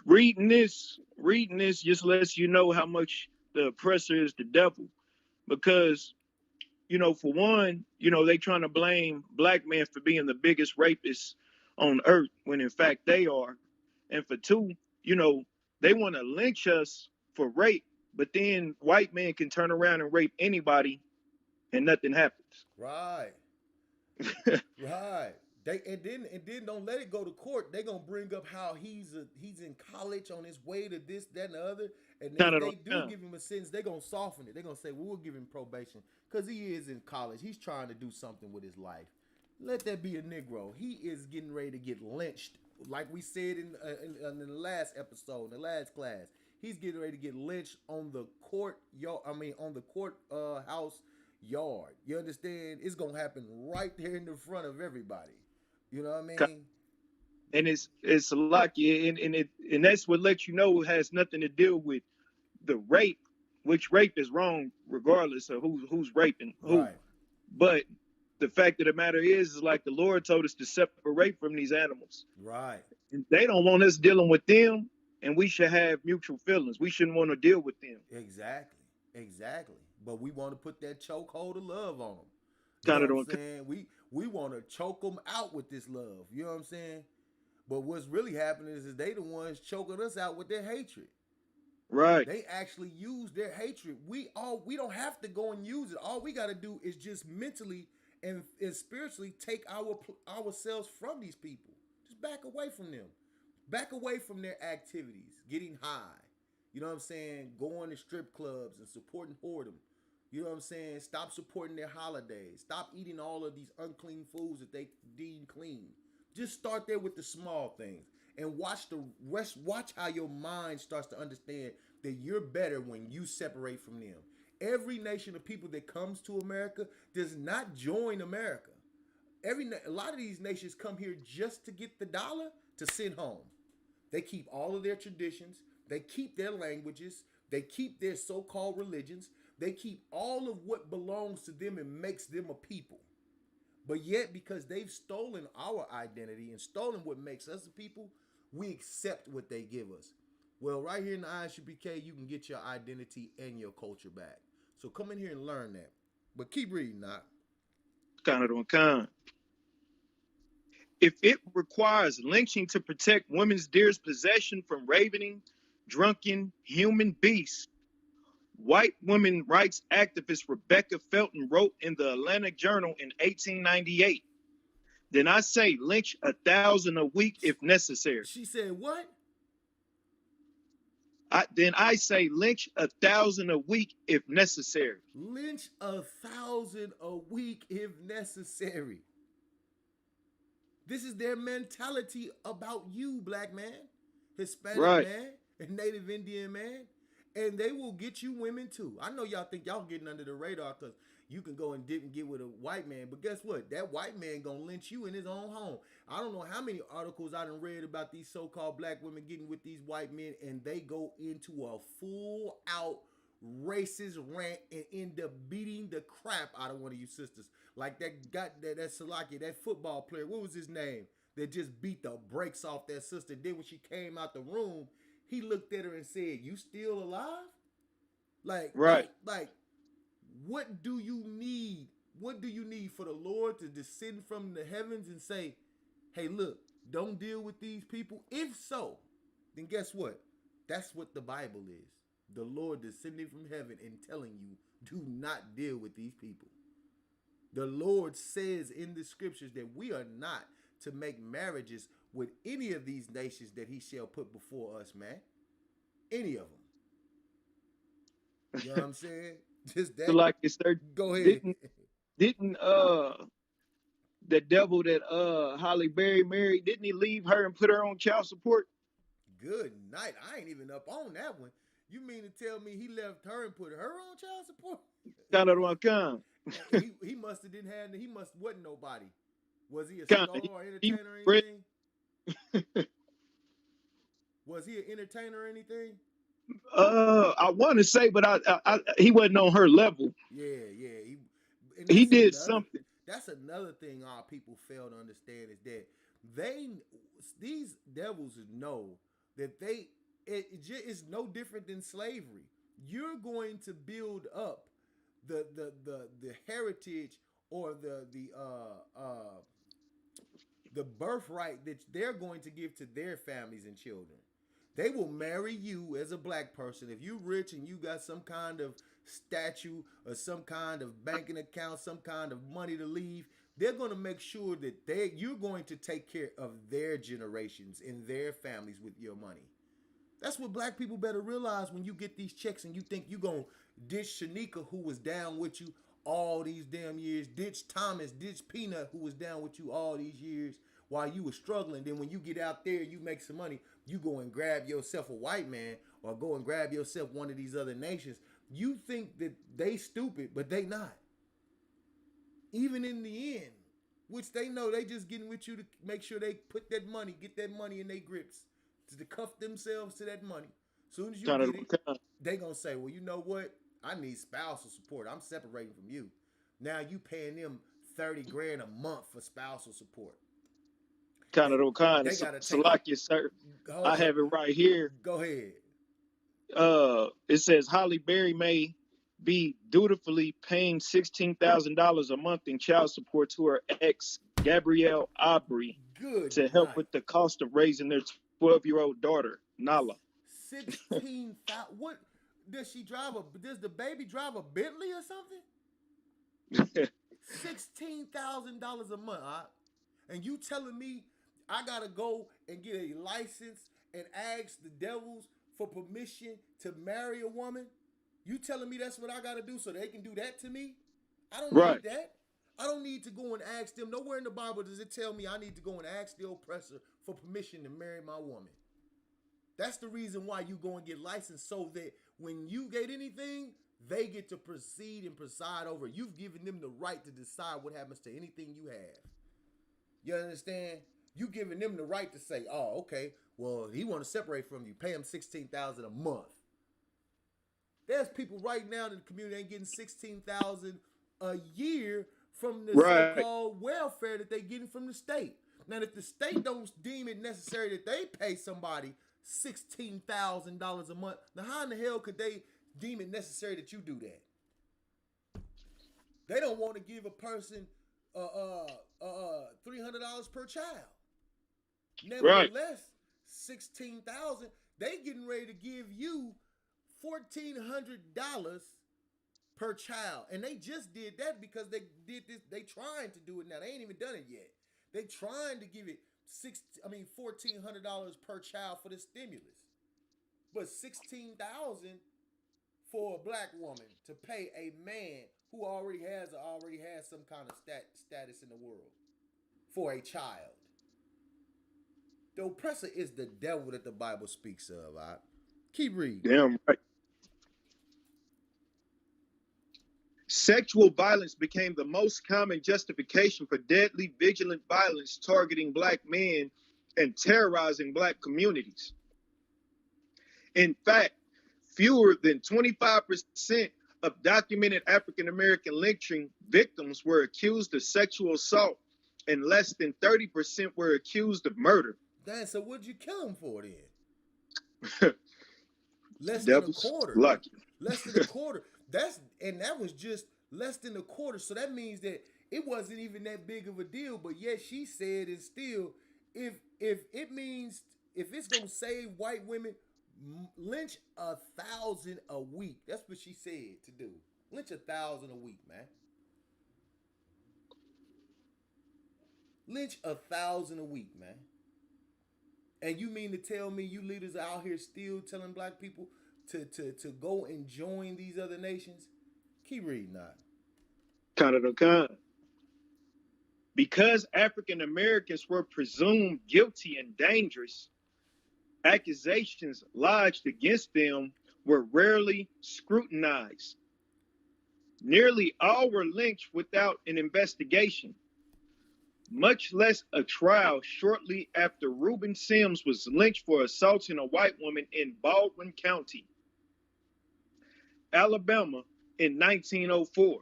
reading this just lets you know how much the oppressor is the devil. Because, for one, they trying to blame black men for being the biggest rapists on earth when in fact they are. And for two, they want to lynch us for rape, but then white men can turn around and rape anybody and nothing happens. Right. Right. And then don't let it go to court. They gonna bring up how he's in college on his way to this, that, and the other. And if they do give him a sentence, they gonna soften it. They gonna say, well, we'll give him probation because he is in college. He's trying to do something with his life. Let that be a Negro. He is getting ready to get lynched, like we said in the last episode, in the last class. He's getting ready to get lynched on the court. On the court house yard. You understand? It's gonna happen right there in the front of everybody. You know what I mean? And it's a lot, and that's what lets you know it has nothing to do with the rape, which rape is wrong regardless of who's raping who. Right. But the fact of the matter is like the Lord told us to separate from these animals. Right. And they don't want us dealing with them, and we should have mutual feelings. We shouldn't want to deal with them. Exactly. But we want to put that chokehold of love on them. Kind You of know what I'm saying? We want to choke them out with this love. You know what I'm saying? But what's really happening is they the ones choking us out with their hatred. Right. They actually use their hatred. We don't have to go and use it. All we got to do is just mentally and spiritually take ourselves from these people. Just back away from them. Back away from their activities. Getting high. You know what I'm saying? Going to strip clubs and supporting whoredom. You know what I'm saying? Stop supporting their holidays. Stop eating all of these unclean foods that they deem clean. Just start there with the small things and watch the rest. Watch how your mind starts to understand that you're better when you separate from them. Every nation of people that comes to America does not join America. A lot of these nations come here just to get the dollar to send home. They keep all of their traditions. They keep their languages. They keep their so-called religions. They keep all of what belongs to them and makes them a people. But yet, because they've stolen our identity and stolen what makes us a people, we accept what they give us. Well, right here in the Isupk, you can get your identity and your culture back. So come in here and learn that. But keep reading now. Kind. If it requires lynching to protect women's dearest possession from ravening, drunken human beasts, white women rights activist Rebecca Felton wrote in the Atlantic Journal in 1898, then I say lynch 1,000 a week if necessary. She said what? Then I say lynch 1,000 a week if necessary. Lynch 1,000 a week if necessary. This is their mentality about you, black man, Hispanic man, and Native Indian man. And they will get you women too. I know y'all think y'all getting under the radar because you can go and dip and get with a white man. But guess what? That white man gonna lynch you in his own home. I don't know how many articles I done read about these so-called black women getting with these white men, and they go into a full-out racist rant and end up beating the crap out of one of you sisters. Like that Salaki, that football player. What was his name? That just beat the brakes off that sister. Then when she came out the room, he looked at her and said, "You still alive?" Like, what do you need? What do you need for the Lord to descend from the heavens and say, "Hey, look, don't deal with these people"? If so, then guess what? That's what the Bible is. The Lord descending from heaven and telling you, do not deal with these people. The Lord says in the scriptures that we are not to make marriages with any of these nations that he shall put before us, man. Any of them. You know what I'm saying? Just So that. like you said, Go ahead. didn't the devil that Holly Berry married, didn't he leave her and put her on child support? Good night. I ain't even up on that one. You mean to tell me he left her and put her on child support? Kind of one kind. He must have didn't have he must wasn't nobody. Was he a Kind star of. or He entertainer or read, anything? Was he an entertainer or anything? I want to say, but he wasn't on her level. Yeah. And He did something. that's another thing our people fail to understand is that they these devils know that it's no different than slavery. You're going to build up the heritage or the birthright that they're going to give to their families and children. They will marry you as a black person. If you're rich and you got some kind of statue or some kind of banking account, some kind of money to leave, they're going to make sure that you're going to take care of their generations and their families with your money. That's what black people better realize when you get these checks and you think you're going to ditch Shanika, who was down with you all these damn years, ditch Thomas, ditch Peanut, who was down with you all these years while you were struggling. Then when you get out there, you make some money, you go and grab yourself a white man or go and grab yourself one of these other nations. You think that they stupid, but they not. Even in the end, which they know they just getting with you to make sure they put that money, get that money in their grips, to cuff themselves to that money. Soon as you Kind get of. it, they gonna say, well, you know what? I need spousal support. I'm separating from you. Now you paying them 30 grand a month for spousal support. Kind of. Kind of. They gotta take it. Salakia, sir. I Hold, have it right here. go ahead. It says Holly Berry may be dutifully paying $16,000 a month in child support to her ex Gabrielle Aubrey Good to help night. with the cost of raising their 12-year-old daughter, Nala. 16,000. What does she drive? Does the baby drive a Bentley or something? $16,000 a month, huh? And you telling me I gotta go and get a license and ask the devils for permission to marry a woman? You telling me that's what I gotta do so they can do that to me? I don't Right. need that. I don't need to go and ask them. Nowhere in the Bible does it tell me I need to go and ask the oppressor for permission to marry my woman. That's the reason why you go and get licensed, so that when you get anything, they get to proceed and preside over. You've given them the right to decide what happens to anything you have. You understand? You giving them the right to say, oh, okay, well, he want to separate from you. Pay him $16,000 a month. There's people right now in the community ain't getting $16,000 a year from the Right. so-called welfare that they getting from the state. Now, if the state don't deem it necessary that they pay somebody $16,000 a month, now how in the hell could they deem it necessary that you do that? They don't want to give a person $300 per child. Nevertheless, $16,000, they getting ready to give you $1,400 per child. And they just did that because they did this. They trying to do it now. They ain't even done it yet. They trying to give it $1,400 per child for the stimulus. But $16,000 for a black woman to pay a man who already has some kind of status in the world for a child. The oppressor is the devil that the Bible speaks of. Right? Keep reading. Damn right. Sexual violence became the most common justification for deadly vigilant violence targeting black men and terrorizing black communities. In fact, fewer than 25% of documented African American lynching victims were accused of sexual assault, and less than 30% were accused of murder. Damn, so what'd you kill him for then? Less Devils, than a quarter. lucky. Less than a quarter. That was just less than a quarter. So that means that it wasn't even that big of a deal. But yet she said it's still, if it's gonna save white women, lynch 1,000 a week. That's what she said to do. Lynch 1,000 a week, man. Lynch 1,000 a week, man. And you mean to tell me you leaders are out here still telling black people to go and join these other nations? Keep reading that. Khan. Because African Americans were presumed guilty and dangerous, accusations lodged against them were rarely scrutinized. Nearly all were lynched without an investigation, much less a trial. Shortly after Reuben Sims was lynched for assaulting a white woman in Baldwin County, Alabama in 1904.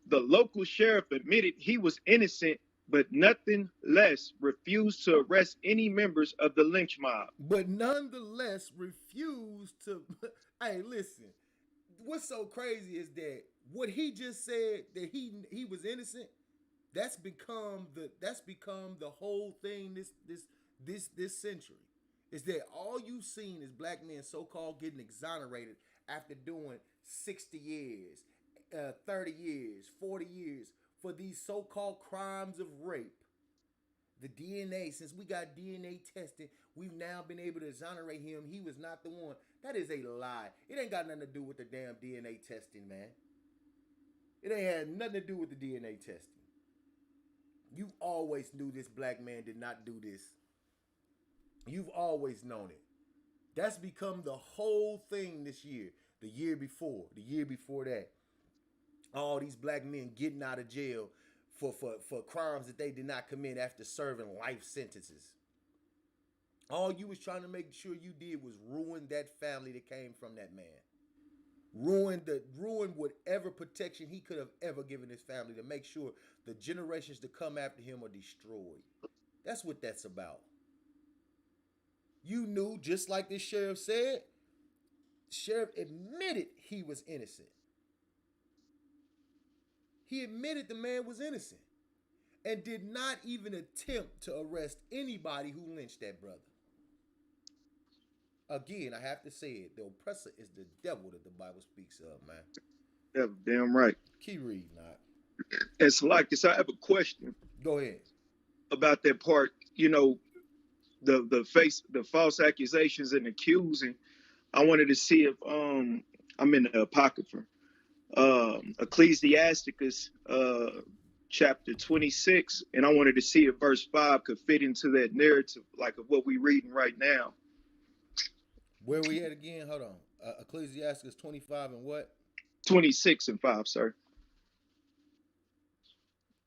The local sheriff admitted he was innocent, but nothing less refused to arrest any members of the lynch mob. But nonetheless refused to. Hey, listen. What's so crazy is that what he just said, that he was innocent, that's become the whole thing this century. Is that all you've seen is black men so-called getting exonerated after doing 60 years, 30 years, 40 years for these so-called crimes of rape. The DNA, since we got DNA testing, we've now been able to exonerate him. He was not the one. That is a lie. It ain't got nothing to do with the damn DNA testing, man. It ain't had nothing to do with the DNA testing. You always knew this black man did not do this. You've always known it. That's become the whole thing this year. The year before that. All these black men getting out of jail for crimes that they did not commit after serving life sentences. All you was trying to make sure you did was ruin that family that came from that man. Ruin whatever protection he could have ever given his family to make sure the generations to come after him are destroyed. That's what that's about. You knew, just like this sheriff said, sheriff admitted he was innocent. He admitted the man was innocent and did not even attempt to arrest anybody who lynched that brother. Again, I have to say it. The oppressor is the devil that the Bible speaks of, man. Yeah, damn right. Keep reading, not. And so, like this, I have a question. Go ahead. About that part. You know, the false accusations and accusing. I wanted to see if I'm in the Apocrypha. Ecclesiasticus chapter 26, and I wanted to see if verse 5 could fit into that narrative, like of what we're reading right now. Where we at again? Hold on. Ecclesiasticus 25 and what? 26 and 5, sir.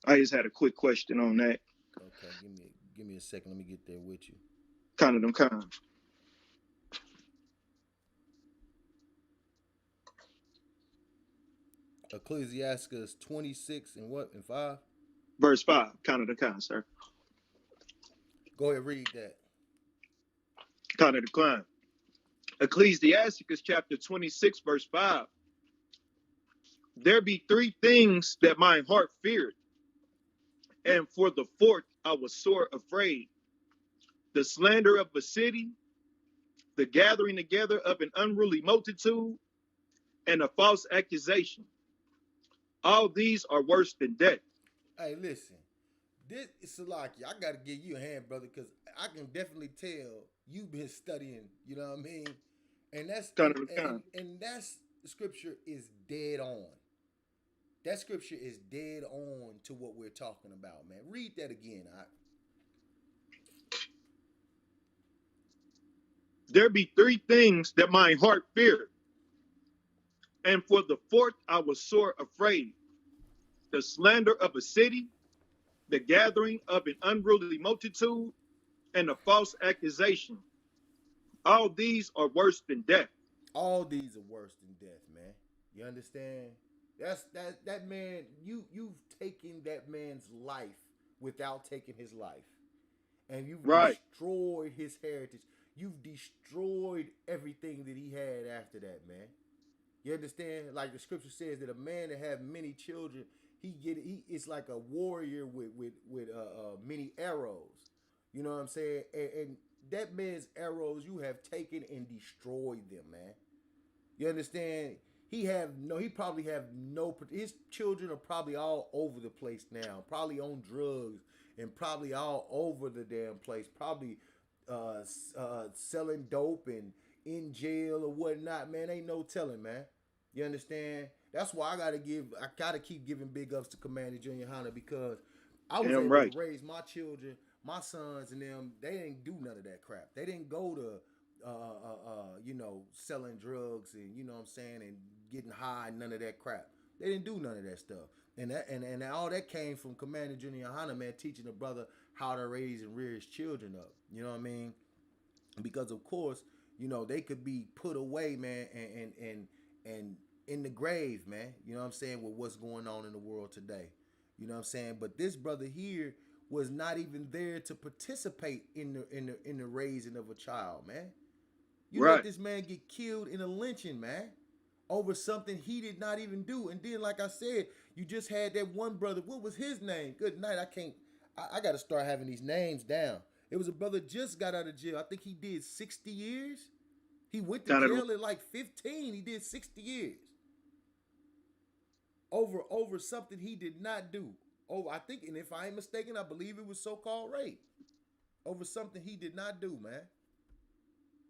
I just had a quick question on that. Okay, give me a second. Let me get there with you. Kind. Ecclesiasticus 26 and what? And 5? Verse 5, kind, sir. Go ahead, read that. Kind. Ecclesiasticus chapter 26, verse 5. There be three things that my heart feared, and for the fourth I was sore afraid. The slander of a city, the gathering together of an unruly multitude, and a false accusation. All these are worse than death. Hey, listen. This is Salaki. I got to give you a hand, brother, because I can definitely tell you've been studying, you know what I mean? And that's and that's scripture is dead on. That scripture is dead on to what we're talking about, man. Read that again. There be three things that my heart feared, and for the fourth I was sore afraid. The slander of a city, the gathering of an unruly multitude, and a false accusation. All these are worse than death. All these are worse than death, man. You understand? That man, you've taken that man's life without taking his life. And you've destroyed his heritage. You've destroyed everything that he had after that, man. You understand? Like the scripture says that a man that have many children, he it's like a warrior with many arrows. You know what I'm saying? And that man's arrows, you have taken and destroyed them, man. You understand? He probably have his children are probably all over the place now, probably on drugs and probably all over the damn place, probably selling dope and in jail or whatnot, man. Ain't no telling, man. You understand? That's why I gotta keep giving big ups to Commander Junior Hunter, because I was Damn able right. to raise my children, my sons, and them. They didn't do none of that crap. They didn't go to selling drugs and you know what I'm saying and getting high, none of that crap. They didn't do none of that stuff. And all that came from Commander Junior Hunter, man, teaching a brother how to raise and rear his children up. You know what I mean? Because of course, they could be put away, man, and in the grave, man. You know what I'm saying, with what's going on in the world today. You know what I'm saying? But this brother here was not even there to participate in the raising of a child, man. You let Right. this man get killed in a lynching, man, over something he did not even do. And then, like I said, you just had that one brother. What was his name? Good night. I can't. I got to start having these names down. It was a brother just got out of jail. I think he did 60 years. He went to Kind of jail at like 15. He did 60 years over something he did not do. Oh, I think, and if I ain't mistaken, I believe it was so-called rape over something he did not do, man.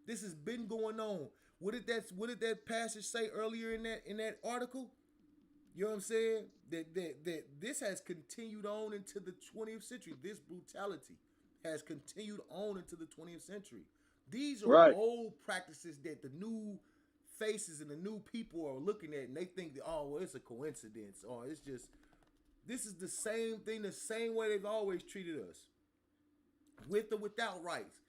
This has been going on. What did that passage say earlier in that article? You know what I'm saying? That this has continued on into the 20th century. This brutality has continued on into the 20th century. These are right. old practices that the new faces and the new people are looking at, and they think that, oh, well, it's a coincidence, or it's just, this is the same thing, the same way they've always treated us, with or without rights,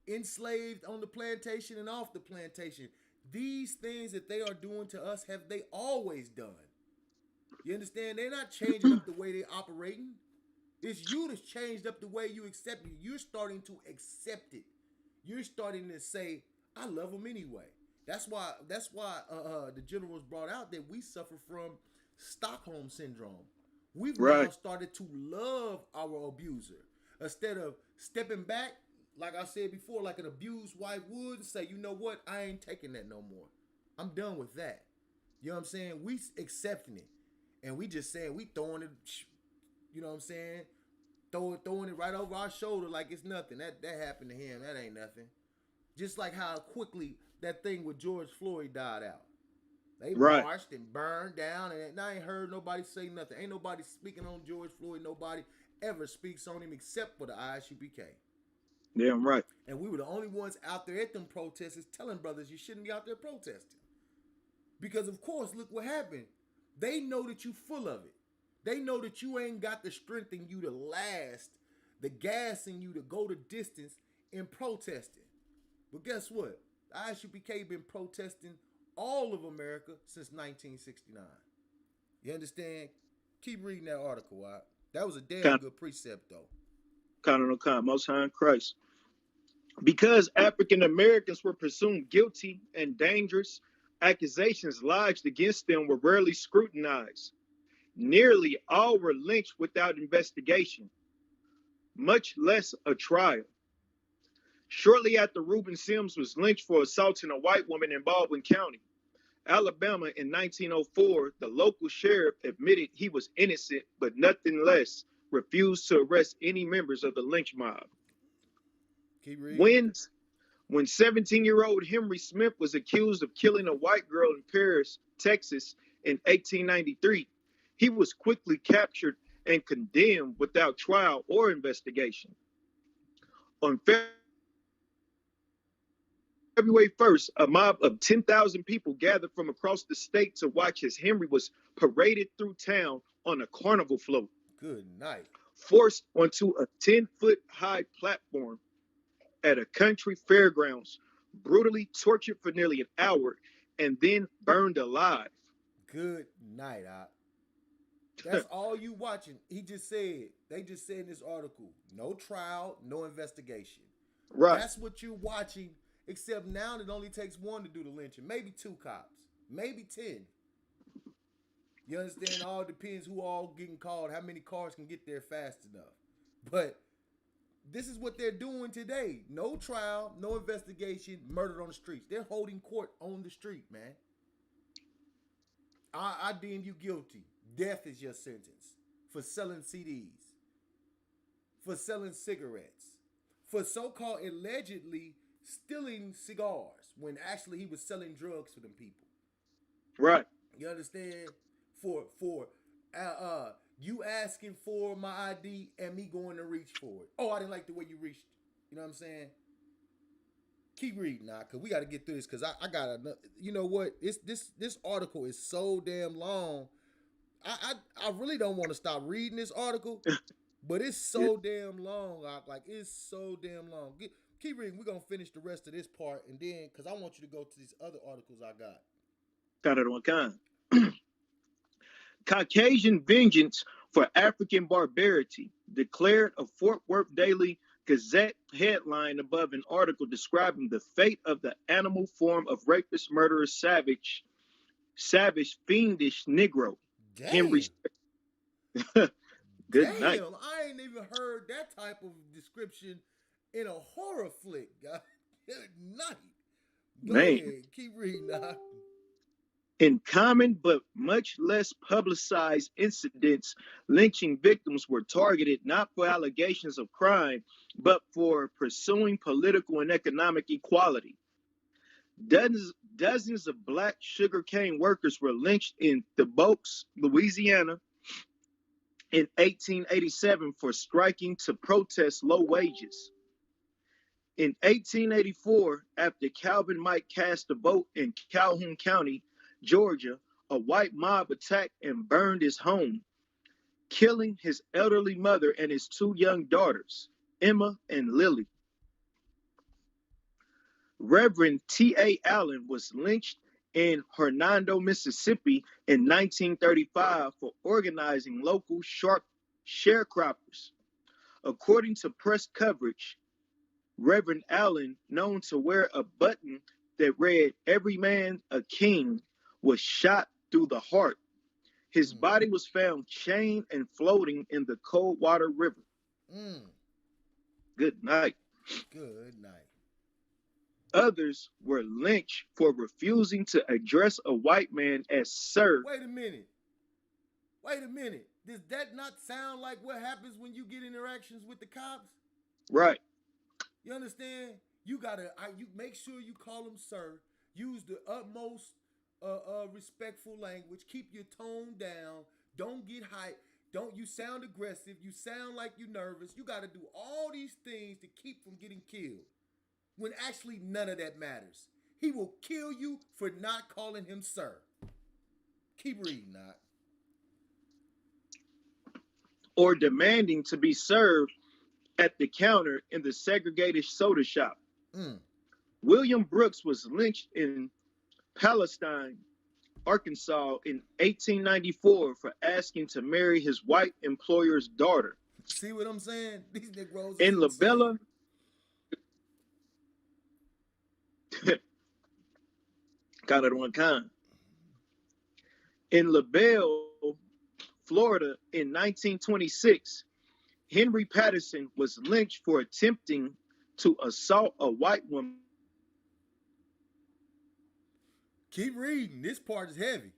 enslaved on the plantation and off the plantation. These things that they are doing to us have they always done. You understand? They're not changing up the way they're operating. It's you that's changed up the way you accept it. You're starting to accept it. You're starting to say, I love them anyway. That's why the generals brought out that we suffer from Stockholm syndrome. We've now Right. started to love our abuser. Instead of stepping back, like I said before, like an abused wife would, and say, you know what, I ain't taking that no more. I'm done with that. You know what I'm saying? We accepting it. And we just saying, we throwing it, you know what I'm saying? Throwing it right over our shoulder like it's nothing. That happened to him. That ain't nothing. Just like how quickly that thing with George Floyd died out. They Right. marched and burned down, and I ain't heard nobody say nothing. Ain't nobody speaking on George Floyd. Nobody ever speaks on him except for the Isupk. Damn right. And we were the only ones out there at them protests telling brothers you shouldn't be out there protesting. Because of course, look what happened. They know that you full of it. They know that you ain't got the strength in you to last, the gas in you to go the distance in protesting. But guess what? The ISUPK been protesting all of America since 1969. You understand? Keep reading that article out. That was a damn Kind good precept, though. of no kind. Most High in Christ. Because African Americans were presumed guilty and dangerous, accusations lodged against them were rarely scrutinized. Nearly all were lynched without investigation, much less a trial. Shortly after Reuben Sims was lynched for assaulting a white woman in Baldwin County, Alabama, in 1904, the local sheriff admitted he was innocent, but nothing less, refused to arrest any members of the lynch mob. Keep reading. When 17-year-old Henry Smith was accused of killing a white girl in Paris, Texas in 1893, he was quickly captured and condemned without trial or investigation. On February 1st, a mob of 10,000 people gathered from across the state to watch as Henry was paraded through town on a carnival float, Good night. forced onto a 10-foot high platform at a country fairgrounds, brutally tortured for nearly an hour, and then burned alive. Good night, Op. That's all you watching. They just said in this article, no trial, no investigation. Right. That's what you're watching, except now it only takes one to do the lynching. Maybe 2 cops. Maybe 10. You understand? All depends who all getting called, how many cars can get there fast enough. But this is what they're doing today. No trial, no investigation, murdered on the streets. They're holding court on the street, man. I deem you guilty. Death is your sentence for selling CDs, for selling cigarettes, for so-called allegedly stealing cigars when actually he was selling drugs for them people. Right. You understand? For you asking for my ID and me going to reach for it. Oh, I didn't like the way you reached. You know what I'm saying? Keep reading now, cause we got to get through this. Cause I got another. You know what? This article is so damn long. I really don't want to stop reading this article, but it's Yeah. so damn long. Like it's so damn long. Keep reading. We're gonna finish the rest of this part, and then cause I want you to go to these other articles I got. Kind of one kind. Caucasian vengeance for African barbarity, declared a Fort Worth Daily Gazette headline above an article describing the fate of the animal form of rapist, murderer, savage, fiendish Negro. Damn. Henry. Good night. Damn, I ain't even heard that type of description in a horror flick, guys. Good night. Go Man. ahead, keep reading now. In common but much less publicized incidents, lynching victims were targeted not for allegations of crime, but for pursuing political and economic equality. Dozens of black sugarcane workers were lynched in Thibodaux, Louisiana, in 1887 for striking to protest low wages. In 1884, after Calvin Mike cast a vote in Calhoun County, Georgia, a white mob attacked and burned his home, killing his elderly mother and his two young daughters, Emma and Lily. Reverend T.A. Allen was lynched in Hernando, Mississippi in 1935 for organizing local sharecroppers. According to press coverage, Reverend Allen, known to wear a button that read, "Every man a king," was shot through the heart. His body was found chained and floating in the Coldwater River. Good night. Good night. Others were lynched for refusing to address a white man as sir. Wait a minute. Does that not sound like what happens when you get interactions with the cops? Right. You understand? You make sure you call them sir. Use the utmost respectful language. Keep your tone down. Don't get hyped. Don't you sound aggressive. You sound like you're nervous. You got to do all these things to keep from getting killed. When actually none of that matters. He will kill you for not calling him sir. Keep reading, not. Or demanding to be served at the counter in the segregated soda shop. William Brooks was lynched in Palestine, Arkansas in 1894 for asking to marry his white employer's daughter. See what I'm saying? These Negroes in Labella, kind of one kind. In LaBelle, Florida in 1926, Henry Patterson was lynched for attempting to assault a white woman. Keep reading. This part is heavy.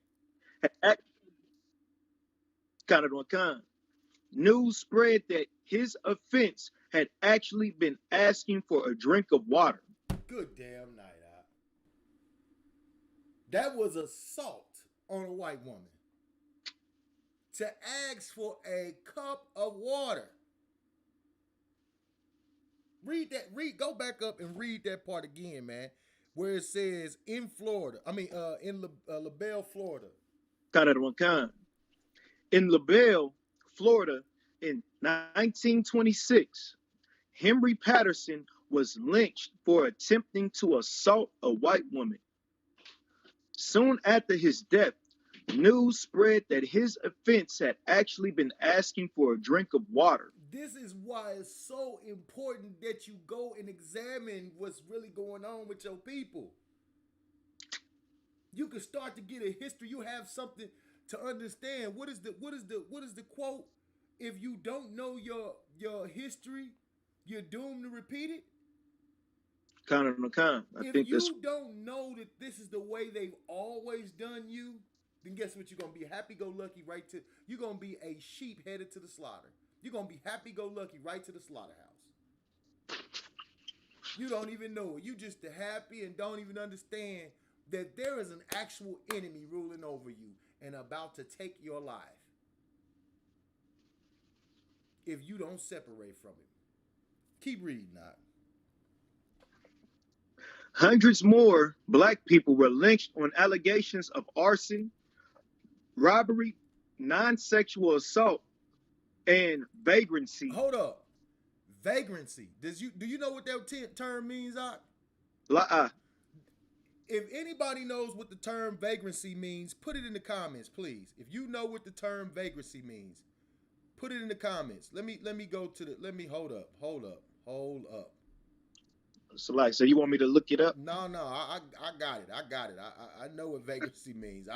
Kind of one kind. News spread that his offense had actually been asking for a drink of water. Good damn night out. That was assault on a white woman. To ask for a cup of water. Read that. Go back up and read that part again, man. Where it says in Florida. In LaBelle, Florida. Kind of one kind. In LaBelle, Florida, in 1926, Henry Patterson was lynched for attempting to assault a white woman. Soon after his death, news spread that his offense had actually been asking for a drink of water. This is why it's so important that you go and examine what's really going on with your people. You can start to get a history. You have something to understand. What is the quote? If you don't know your history, you're doomed to repeat it. Kind of kind. If you don't know that this is the way they've always done you, then guess what? You're gonna be happy-go-lucky you're gonna be a sheep headed to the slaughter. You're gonna be happy-go-lucky right to the slaughterhouse. You don't even know it. You just happy and don't even understand that there is an actual enemy ruling over you and about to take your life if you don't separate from it. Keep reading, Knock. Hundreds more black people were lynched on allegations of arson, robbery, non-sexual assault, and vagrancy. Hold up. Vagrancy. Do you know what that term means, Ock? If anybody knows what the term vagrancy means, put it in the comments, please. If you know what the term vagrancy means, put it in the comments. Let me go to hold up. So you want me to look it up? No, I got it. I know what vagrancy means.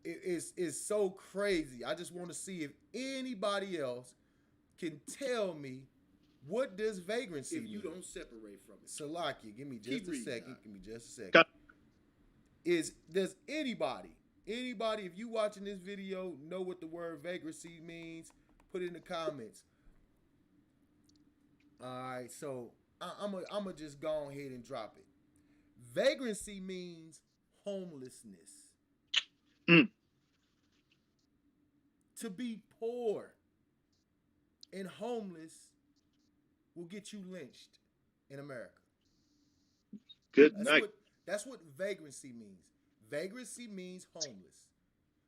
It's so crazy. I just want to see if anybody else can tell me what does vagrancy mean. If you don't separate from it. Salakia, give me just a second. Does anybody, if you watching this video, know what the word vagrancy means? Put it in the comments. All right, so I'm gonna just go ahead and drop it. Vagrancy means homelessness. To be poor and homeless will get you lynched in America. Good night. That's what vagrancy means. Vagrancy means homeless.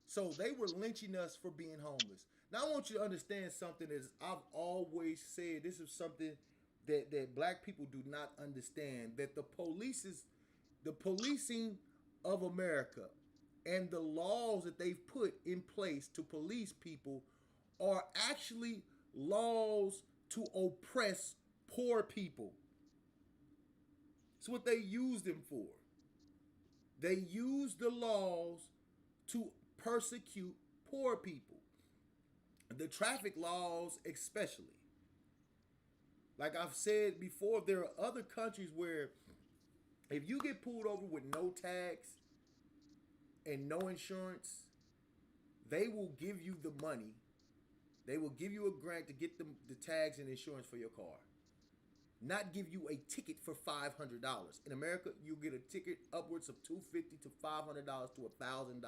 So they were lynching us for being homeless. Now I want you to understand something as I've always said. This is something that black people do not understand. That the policing of America and the laws that they've put in place to police people are actually laws to oppress poor people. It's what they use them for. They use the laws to persecute poor people. The traffic laws especially. Like I've said before, there are other countries where if you get pulled over with no tags and no insurance, they will give you the money. They will give you a grant to get the tags and insurance for your car. Not give you a ticket for $500. In America, you get a ticket upwards of $250 to $500 to $1,000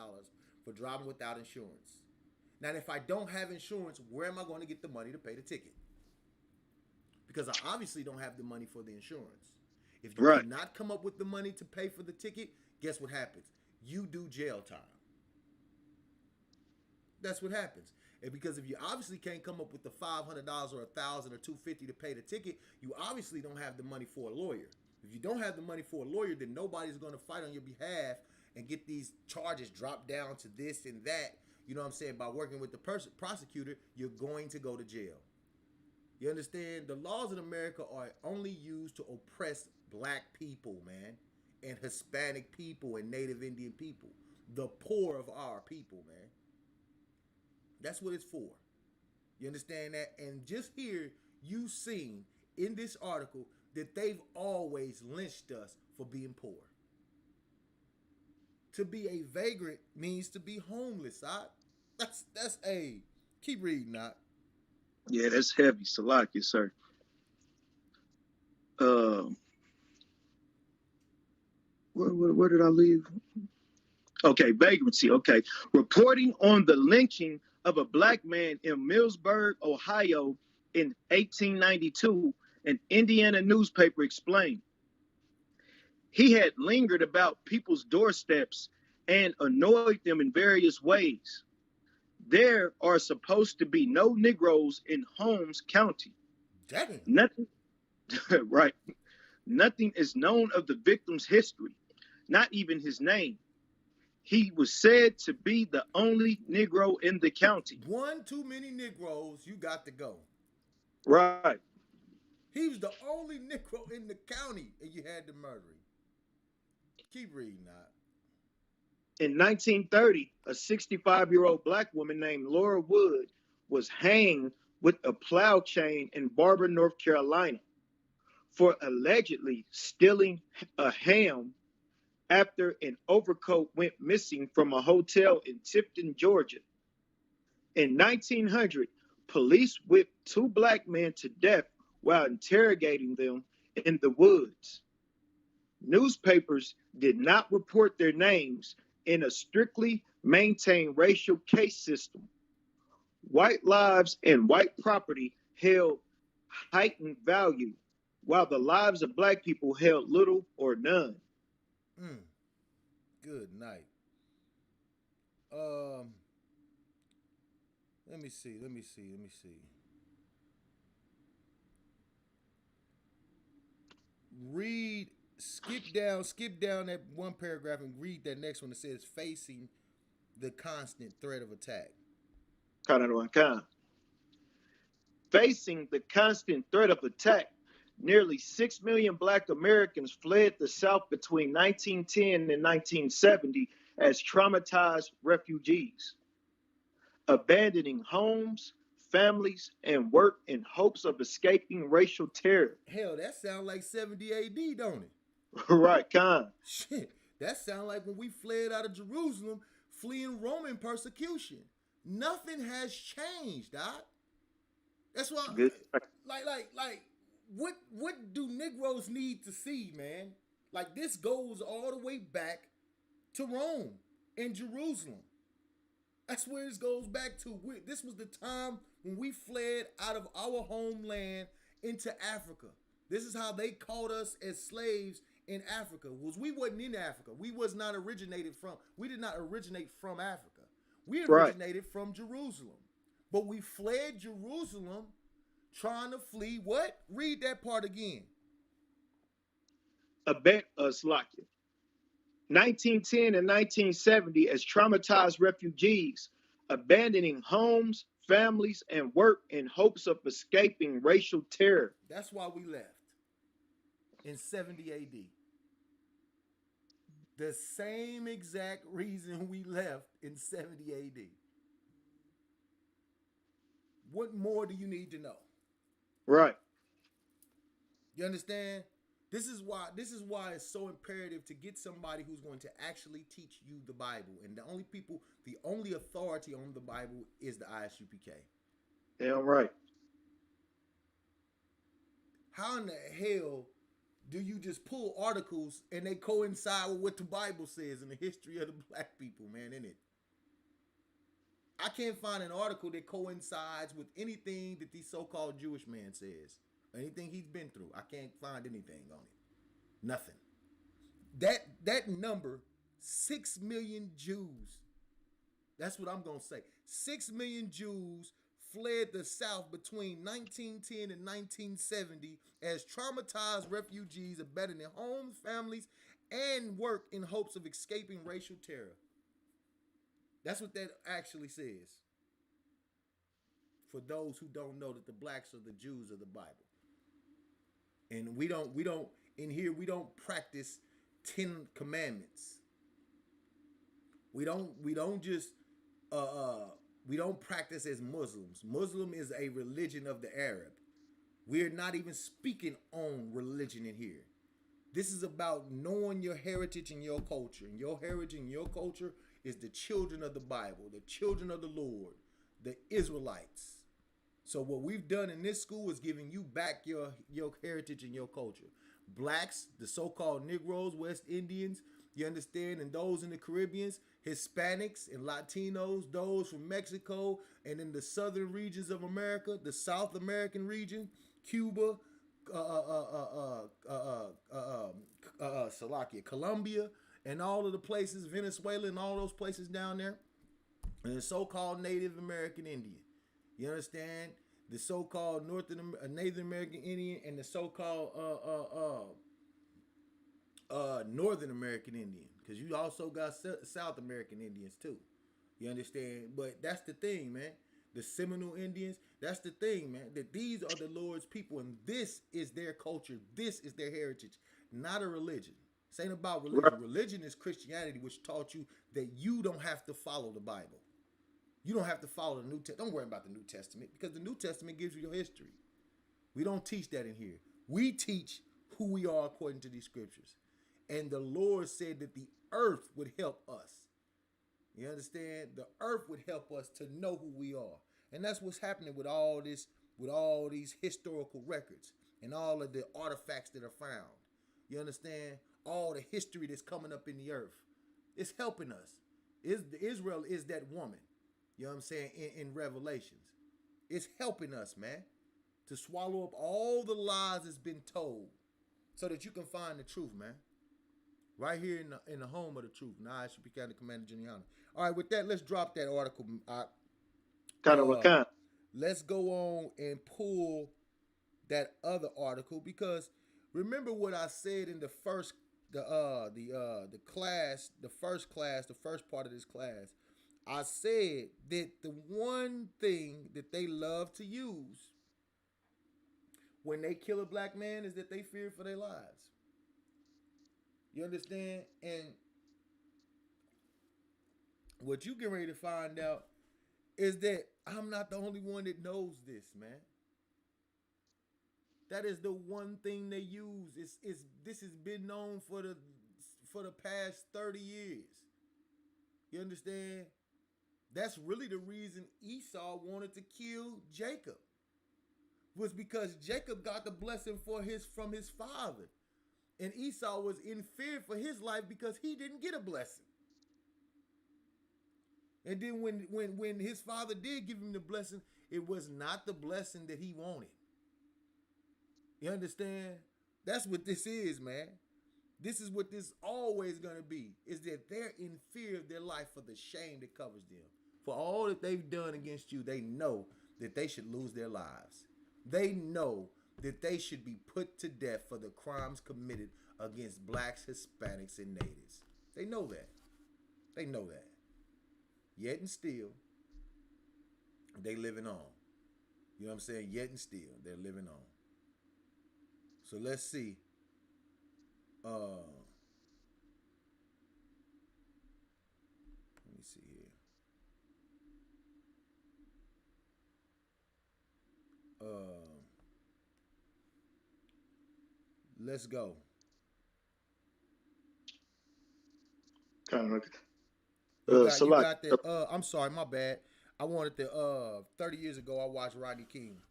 for driving without insurance. Now, if I don't have insurance, where am I going to get the money to pay the ticket? Because I obviously don't have the money for the insurance. If you cannot come up with the money to pay for the ticket, guess what happens? You do jail time. That's what happens. And because if you obviously can't come up with the $500 or $1,000 or $250 to pay the ticket, you obviously don't have the money for a lawyer. If you don't have the money for a lawyer, then nobody's going to fight on your behalf and get these charges dropped down to this and that. You know what I'm saying? By working with the prosecutor, you're going to go to jail. You understand? The laws in America are only used to oppress black people, man, and Hispanic people and Native Indian people, the poor of our people, man. That's what it's for. You understand that? And just here, you seen in this article that they've always lynched us for being poor. To be a vagrant means to be homeless. That's a keep reading, not. Yeah, that's heavy. Salakia, sir. Where did I leave? Okay, vagrancy. Okay. Reporting on the lynching of a black man in Millsburg, Ohio in 1892, an Indiana newspaper explained. He had lingered about people's doorsteps and annoyed them in various ways. There are supposed to be no Negroes in Holmes County. Dang. Nothing, right. Nothing is known of the victim's history, not even his name. He was said to be the only Negro in the county. One too many Negroes, you got to go. Right. He was the only Negro in the county, and you had to murder him. Keep reading that. In 1930, a 65-year-old black woman named Laura Wood was hanged with a plow chain in Barber, North Carolina, for allegedly stealing a ham after an overcoat went missing from a hotel in Tifton, Georgia. In 1900, Police whipped two black men to death while interrogating them in the woods. Newspapers did not report their names in a strictly maintained racial case system. White lives and white property held heightened value, while the lives of black people held little or none. Mm, good night. Um, let me see. Read, skip down that one paragraph and read that next one that says facing the constant threat of attack. Facing the constant threat of attack, nearly 6 million black Americans fled the South between 1910 and 1970 as traumatized refugees, abandoning homes, families, and work in hopes of escaping racial terror. Hell, that sounds like 70 AD, don't it? Right, Khan. Shit, that sounds like when we fled out of Jerusalem, fleeing Roman persecution. Nothing has changed, Doc. That's why, Good. like, what do Negroes need to see, man? Like, this goes all the way back to Rome and Jerusalem. That's where this goes back to. This was the time when we fled out of our homeland into Africa. This is how they caught us as slaves in Africa. We wasn't in Africa. We did not originate from Africa. We originated from Jerusalem. But we fled Jerusalem trying to flee what? Read that part again. 1910 and 1970 as traumatized refugees, abandoning homes, families, and work in hopes of escaping racial terror. That's why we left in 70 AD. The same exact reason we left in 70 AD. What more do you need to know? Right. You understand? This is why it's so imperative to get somebody who's going to actually teach you the Bible. And the only authority on the Bible is the Isupk. Damn right. How in the hell do you just pull articles and they coincide with what the Bible says in the history of the black people, man, innit? I can't find an article that coincides with anything that the so-called Jewish man says. Anything he's been through. I can't find anything on it. Nothing. That number, 6 million Jews. That's what I'm going to say. 6 million Jews fled the South between 1910 and 1970 as traumatized refugees, abandoning homes, families, and work in hopes of escaping racial terror. That's what that actually says. For those who don't know that the blacks are the Jews of the Bible. And we don't in here we don't practice 10 commandments. We don't practice as Muslims. Muslim is a religion of the Arab. We're not even speaking on religion in here. This is about knowing your heritage and your culture. And your heritage and your culture is the children of the Bible, the children of the Lord, the Israelites. So what we've done in this school is giving you back your heritage and your culture. Blacks, the so-called Negroes, West Indians, you understand, and those in the Caribbeans, Hispanics and Latinos, those from Mexico, and in the southern regions of America, the South American region, Cuba, Colombia, and all of the places, Venezuela and all those places down there, and the so-called Native American Indian. You understand? The so-called Native American Indian and the so-called Northern American Indian. Because you also got South American Indians too. You understand? But that's the thing, man. The Seminole Indians, that's the thing, man. That these are the Lord's people and this is their culture. This is their heritage. Not a religion. This ain't about religion. Right. Religion is Christianity, which taught you that you don't have to follow the Bible. You don't have to follow the New Testament. Don't worry about the New Testament because the New Testament gives you your history. We don't teach that in here. We teach who we are according to these scriptures. And the Lord said that the earth would help us. You understand? The earth would help us to know who we are. And that's what's happening with all this, with all these historical records and all of the artifacts that are found. You understand? All the history that's coming up in the earth. It's helping us. Israel is that woman. You know what I'm saying? In Revelations. It's helping us, man, to swallow up all the lies that's been told so that you can find the truth, man. Right here in the home of the truth. Nah, Isupk County Commander Giuliani. All right, with that, let's drop that article. Let's go on and pull that other article, because remember what I said in the first class, the first part of this class. I said that the one thing that they love to use when they kill a black man is that they fear for their lives. You understand? And what you get ready to find out is that I'm not the only one that knows this, man. That is the one thing they use. This has been known for the past 30 years. You understand? That's really the reason Esau wanted to kill Jacob. Was because Jacob got the blessing from his father. And Esau was in fear for his life because he didn't get a blessing. And then when his father did give him the blessing, it was not the blessing that he wanted. You understand? That's what this is, man. This is what this always going to be, is that they're in fear of their life for the shame that covers them. For all that they've done against you, they know that they should lose their lives. They know that they should be put to death for the crimes committed against blacks, Hispanics, and natives. They know that. They know that. Yet and still, they living on. You know what I'm saying? Yet and still, they're living on. So let's see. Let me see here. Let's go. You got that. I'm sorry, my bad. I wanted the 30 years ago I watched Rodney King.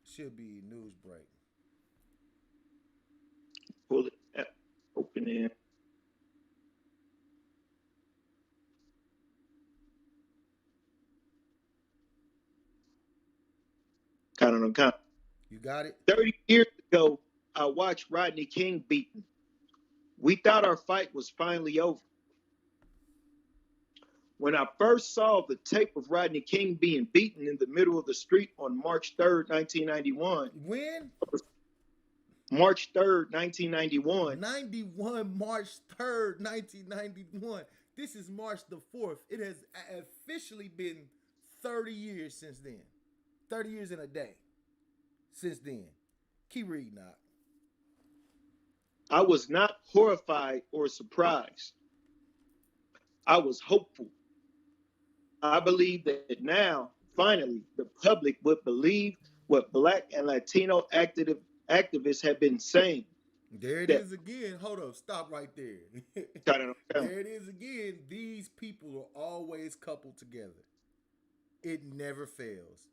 Should be news break. Pull it. Open it. You got it? 30 years ago, I watched Rodney King beaten. We thought our fight was finally over. When I first saw the tape of Rodney King being beaten in the middle of the street on March 3rd, 1991. When? March 3rd, 1991. 91, March 3rd, 1991. This is March the 4th. It has officially been 30 years since then. 30 years in a day since then. Keep reading out. I was not horrified or surprised. I was hopeful. I believe that now, finally, the public would believe what Black and Latino activists have been saying. There it is again. Hold up. Stop right there. There it is again. These people are always coupled together. It never fails.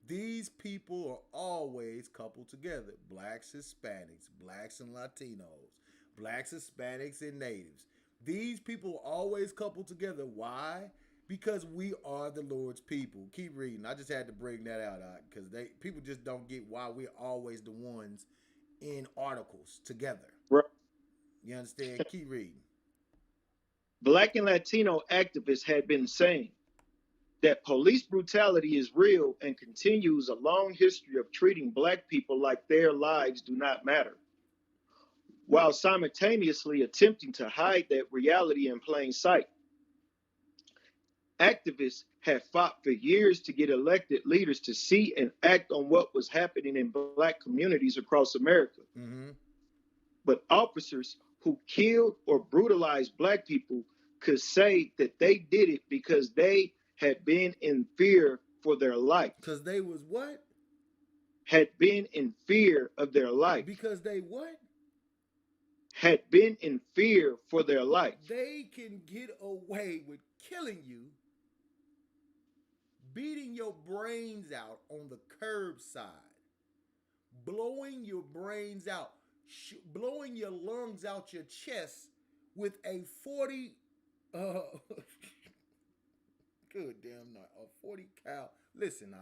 These people are always coupled together. Blacks, Hispanics, blacks and Latinos, blacks, Hispanics, and natives. These people are always coupled together. Why? Because we are the Lord's people. Keep reading. I just had to bring that out because people just don't get why we're always the ones in articles together. Right. You understand? Keep reading. Black and Latino activists had been saying that police brutality is real and continues a long history of treating Black people like their lives do not matter, while simultaneously attempting to hide that reality in plain sight. Activists have fought for years to get elected leaders to see and act on what was happening in Black communities across America. Mm-hmm. But officers who killed or brutalized Black people could say that they did it because they had been in fear for their life. Because they was what? Had been in fear of their life. Because they what? Had been in fear for their life. They can get away with killing you beating your brains out on the curbside, blowing your brains out, blowing your lungs out your chest with a 40, good damn night, a 40 cal. Listen,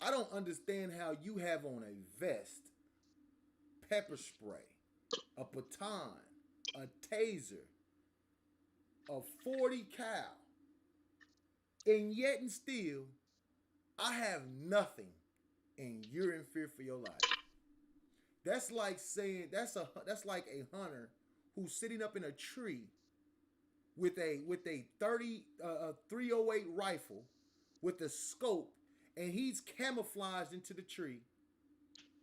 I don't understand how you have on a vest, pepper spray, a baton, a taser, a 40 cal, and yet and still, I have nothing, and you're in fear for your life. That's like saying that's like a hunter who's sitting up in a tree with a 308 rifle with a scope, and he's camouflaged into the tree,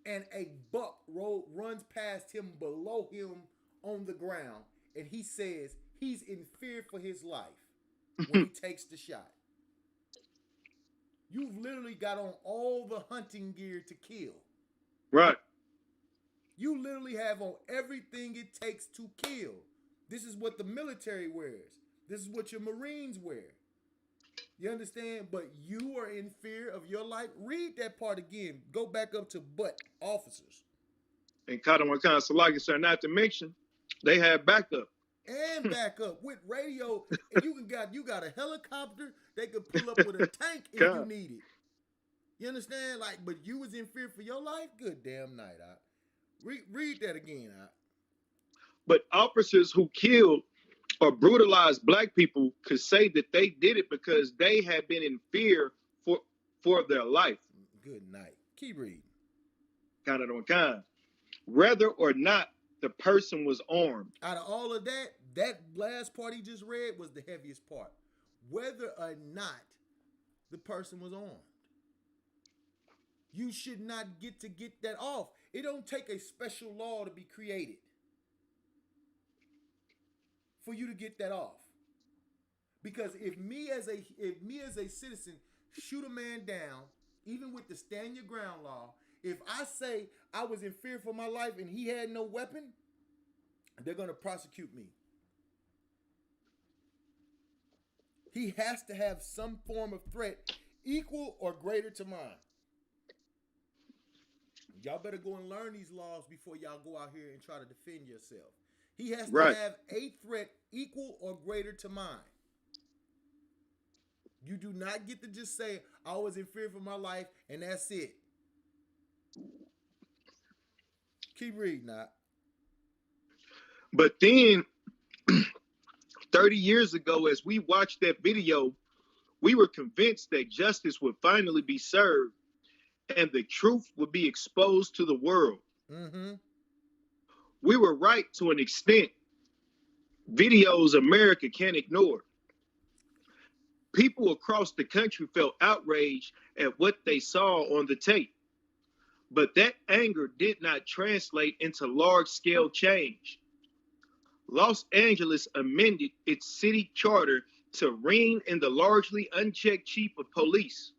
and a buck runs past him below him on the ground, and he says he's in fear for his life when he takes the shot. You've literally got on all the hunting gear to kill. Right. You literally have on everything it takes to kill. This is what the military wears. This is what your Marines wear. You understand? But you are in fear of your life. Read that part again. Go back up to but officers. And Katawakan Salagi, sir, not to mention, they had backup. And backup with radio. And you got a helicopter. They could pull up with a tank if you need it. You understand? Like, but you was in fear for your life? Good damn night, read that again, But officers who killed or brutalized black people could say that they did it because they had been in fear for their life. Good night. Keep reading. Kind. Whether or not the person was armed. Out of all of that, that last part he just read was the heaviest part. Whether or not the person was armed. You should not get that off. It don't take a special law to be created for you to get that off. Because if me as a citizen shoot a man down, even with the stand your ground law, if I say I was in fear for my life and he had no weapon, they're going to prosecute me. He has to have some form of threat equal or greater to mine. Y'all better go and learn these laws before y'all go out here and try to defend yourself. He has to have a threat equal or greater to mine. You do not get to just say, I was in fear for my life, and that's it. Keep reading now. But then, 30 years ago, as we watched that video, we were convinced that justice would finally be served and the truth would be exposed to the world. Mm-hmm. We were right to an extent. Videos America can't ignore. People across the country felt outraged at what they saw on the tape. But that anger did not translate into large-scale change. Los Angeles amended its city charter to rein in the largely unchecked chief of police,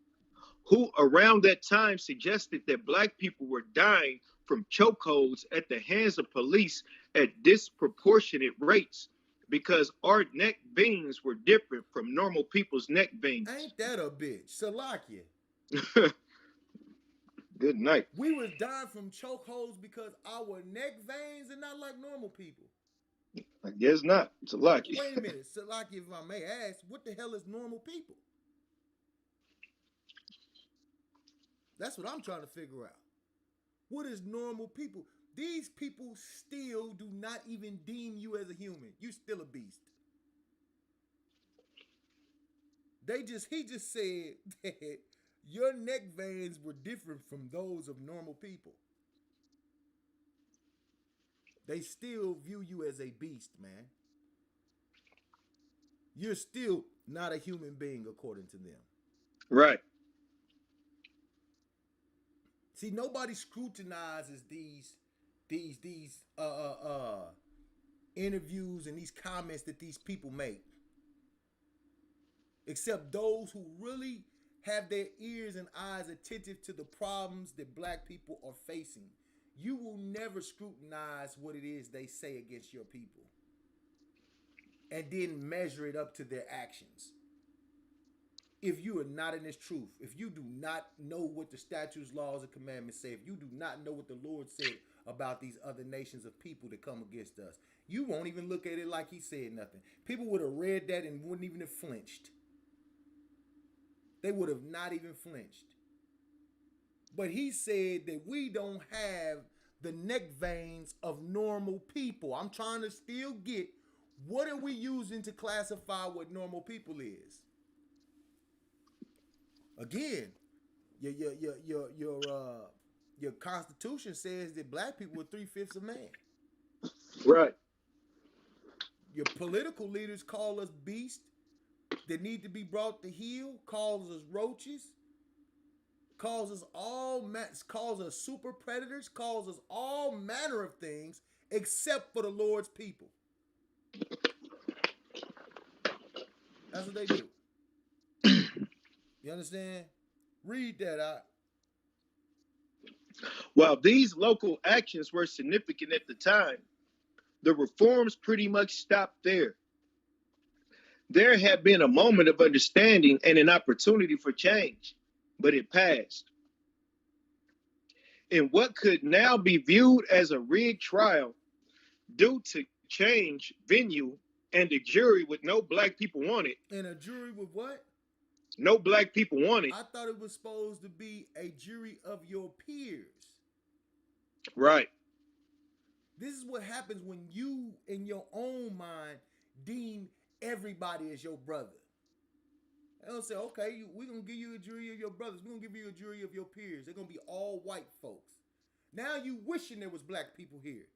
who around that time suggested that black people were dying from chokeholds at the hands of police at disproportionate rates because our neck veins were different from normal people's neck veins. Ain't that a bitch? Salakia. Good night. We was dying from chokeholds because our neck veins are not like normal people. I guess not. Salakia. Wait a minute. Salakia, if I may ask, what the hell is normal people? That's what I'm trying to figure out. What is normal people? These people still do not even deem you as a human. You still a beast. He just said that your neck veins were different from those of normal people. They still view you as a beast, man. You're still not a human being according to them. Right. See, nobody scrutinizes these interviews and these comments that these people make, except those who really have their ears and eyes attentive to the problems that black people are facing. You will never scrutinize what it is they say against your people and then measure it up to their actions. if you are not in this truth, if you do not know what the statutes, laws, and commandments say, if you do not know what the Lord said about these other nations of people that come against us, you won't even look at it like he said nothing. People would have read that and wouldn't even have flinched. They would have not even flinched. But he said that we don't have the neck veins of normal people. I'm trying to still get, what are we using to classify what normal people is? Again, your Constitution says that black people are 3/5 of man. Right. Your political leaders call us beasts that need to be brought to heel, calls us roaches, calls us super predators, calls us all manner of things except for the Lord's people. That's what they do. You understand? Read that out. While these local actions were significant at the time, the reforms pretty much stopped there. There had been a moment of understanding and an opportunity for change, but it passed. In what could now be viewed as a rigged trial, due to change venue and a jury with no black people on it. And a jury with what? No black people on it. I thought it was supposed to be a jury of your peers. Right. This is what happens when you, in your own mind, deem everybody as your brother. They don't say, okay, we're going to give you a jury of your brothers. We're going to give you a jury of your peers. They're going to be all white folks. Now you wishing there was black people here.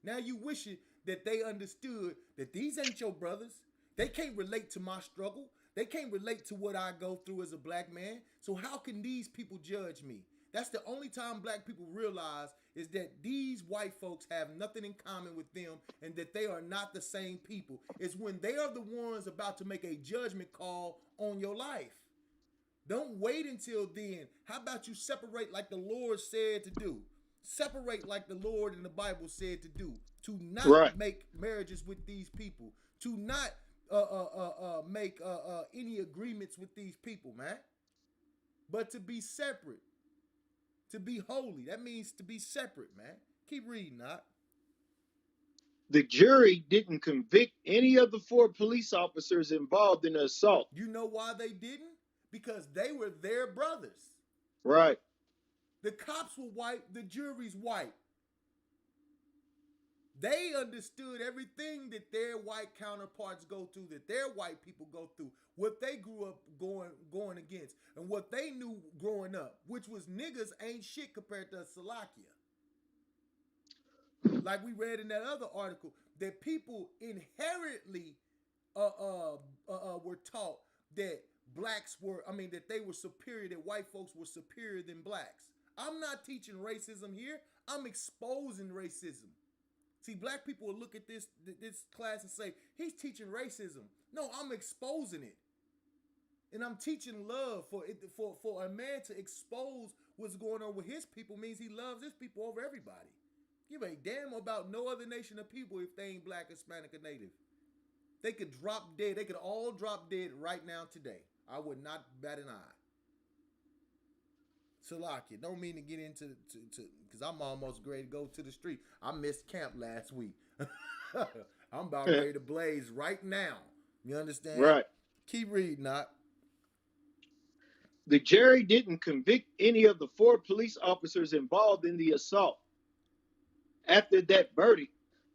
Now you wishing that they understood that these ain't your brothers. They can't relate to my struggle. They can't relate to what I go through as a black man. So how can these people judge me? That's the only time black people realize is that these white folks have nothing in common with them and that they are not the same people. It's when they are the ones about to make a judgment call on your life. Don't wait until then. How about you separate like the Lord said to do? Separate like the Lord in the Bible said to do. To not make marriages with these people. To not make any agreements with these people, man. But to be separate. To be holy. That means to be separate, man. Keep reading, Doc. The jury didn't convict any of the 4 police officers involved in the assault. You know why they didn't? Because they were their brothers. Right. The cops were white. The jury's white. They understood everything that their white counterparts go through, that their white people go through, what they grew up going against, and what they knew growing up, which was niggas ain't shit compared to Salakia. Like we read in that other article, that people inherently were taught that that they were superior, that white folks were superior than blacks. I'm not teaching racism here. I'm exposing racism. See, black people will look at this class and say, he's teaching racism. No, I'm exposing it. And I'm teaching love for a man to expose what's going on with his people means he loves his people over everybody. Give a damn about no other nation of people if they ain't black, Hispanic, or native. They could drop dead. They could all drop dead right now today. I would not bat an eye. Salakia, don't mean to get into because I'm almost ready to go to the street. I missed camp last week. I'm about ready to blaze right now. You understand? Right. Keep reading, Doc. The jury didn't convict any of the 4 police officers involved in the assault. After that verdict,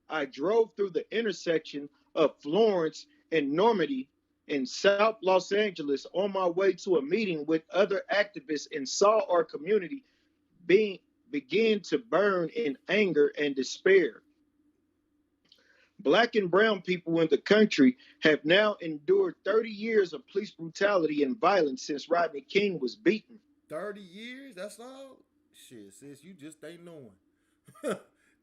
I drove through the intersection of Florence and Normandy in South Los Angeles on my way to a meeting with other activists and saw our community begin to burn in anger and despair. Black and brown people in the country have now endured 30 years of police brutality and violence since Rodney King was beaten. 30 years? That's all? Shit, sis, you just ain't knowing.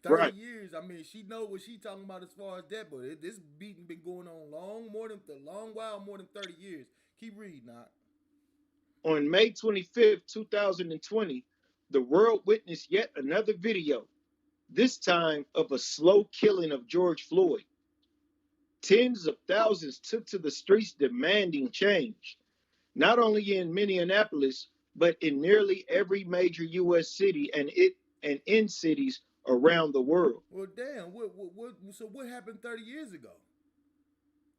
30 years. I mean, she know what she talking about as far as that, but this beating been going on long more than 30 years. Keep reading, Doc. On May 25th, 2020, the world witnessed yet another video, this time of a slow killing of George Floyd. Tens of thousands took to the streets demanding change. not only in Minneapolis, but in nearly every major U.S. city and in cities around the world. Well, damn. So what happened 30 years ago?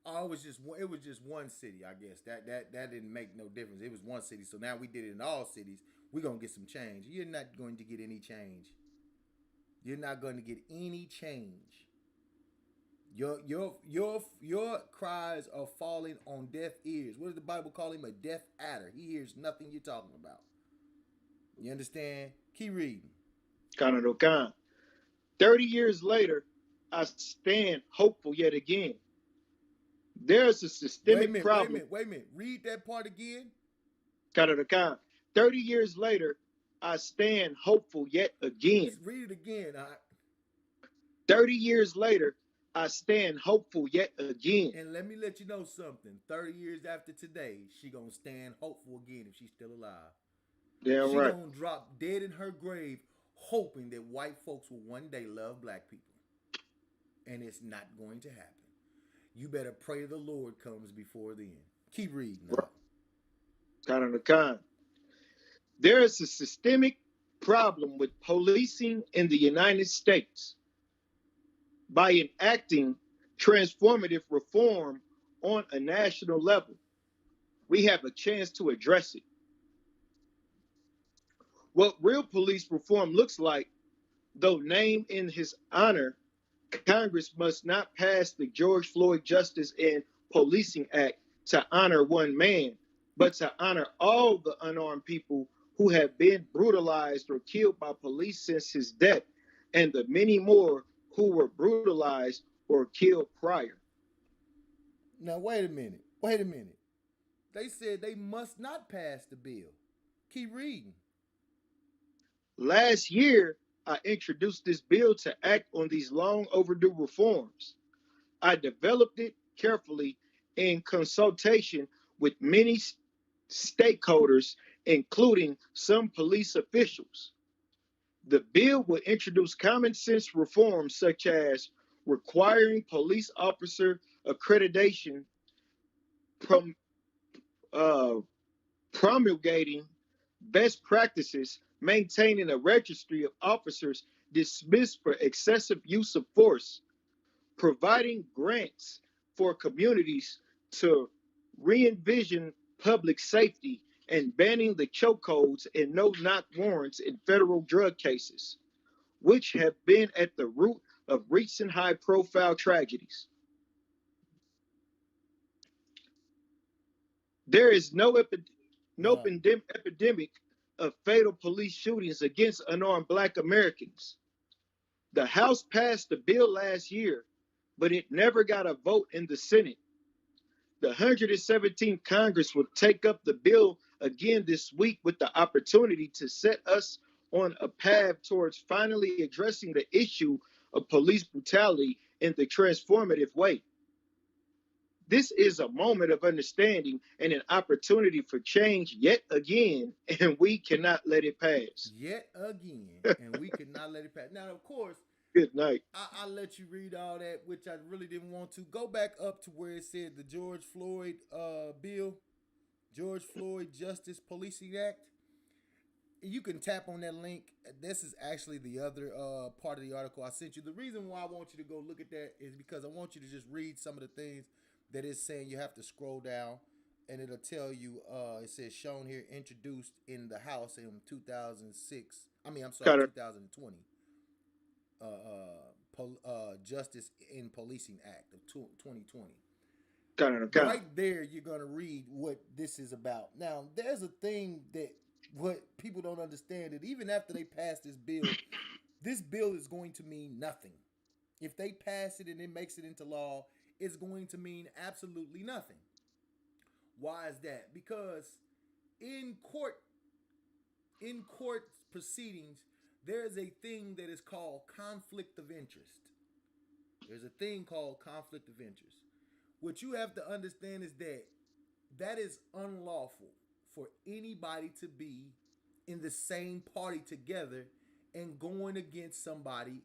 Oh, it was just one city, I guess. That didn't make no difference. It was one city. So now we did it in all cities. We're gonna get some change. You're not going to get any change. You're not going to get any change. Your cries are falling on deaf ears. What does the Bible call him? A deaf adder. He hears nothing you're talking about. You understand? Keep reading. Canada Khan. 30 years later, I stand hopeful yet again. There's a systemic problem. Wait a minute. Read that part again. Canada Khan. 30 years later, I stand hopeful yet again. Let's read it again. 30 years later, I stand hopeful yet again. And let me let you know something. 30 years after today, she gonna stand hopeful again if she's still alive. Damn she right. Gonna drop dead in her grave, hoping that white folks will one day love black people. And it's not going to happen. You better pray the Lord comes before then. Keep reading. Canada Khan. There is a systemic problem with policing in the United States. By enacting transformative reform on a national level, we have a chance to address it. What real police reform looks like, though named in his honor, Congress must not pass the George Floyd Justice and Policing Act to honor one man, but to honor all the unarmed people who have been brutalized or killed by police since his death, and the many more who were brutalized or killed prior. Now, wait a minute. They said they must not pass the bill. Keep reading. Last year, I introduced this bill to act on these long overdue reforms. I developed it carefully in consultation with many stakeholders, including some police officials. The bill will introduce common sense reforms such as requiring police officer accreditation, promulgating best practices, maintaining a registry of officers dismissed for excessive use of force, providing grants for communities to re-envision public safety, and banning the chokeholds and no-knock warrants in federal drug cases, which have been at the root of recent high-profile tragedies. There is no epidemic of fatal police shootings against unarmed Black Americans. The House passed the bill last year, but it never got a vote in the Senate. The 117th Congress will take up the bill again this week with the opportunity to set us on a path towards finally addressing the issue of police brutality in the transformative way. This is a moment of understanding and an opportunity for change yet again, and we cannot let it pass. Yet again, and we cannot let it pass. Now, of course, good night. I'll let you read all that, which I really didn't want to. Go back up to where it said the George Floyd bill, George Floyd Justice Policing Act. You can tap on that link. This is actually the other part of the article I sent you. The reason why I want you to go look at that is because I want you to just read some of the things that it's saying. You have to scroll down, and it'll tell you. It says shown here, introduced in the House in 2006. 2020. Justice in Policing Act of 2020. Right there, you're gonna read what this is about. Now, there's a thing that what people don't understand, that even after they pass this bill is going to mean nothing. If they pass it and it makes it into law, it's going to mean absolutely nothing. Why is that? Because in court proceedings, there's a thing that is called conflict of interest. There's a thing called conflict of interest. What you have to understand is that is unlawful for anybody to be in the same party together and going against somebody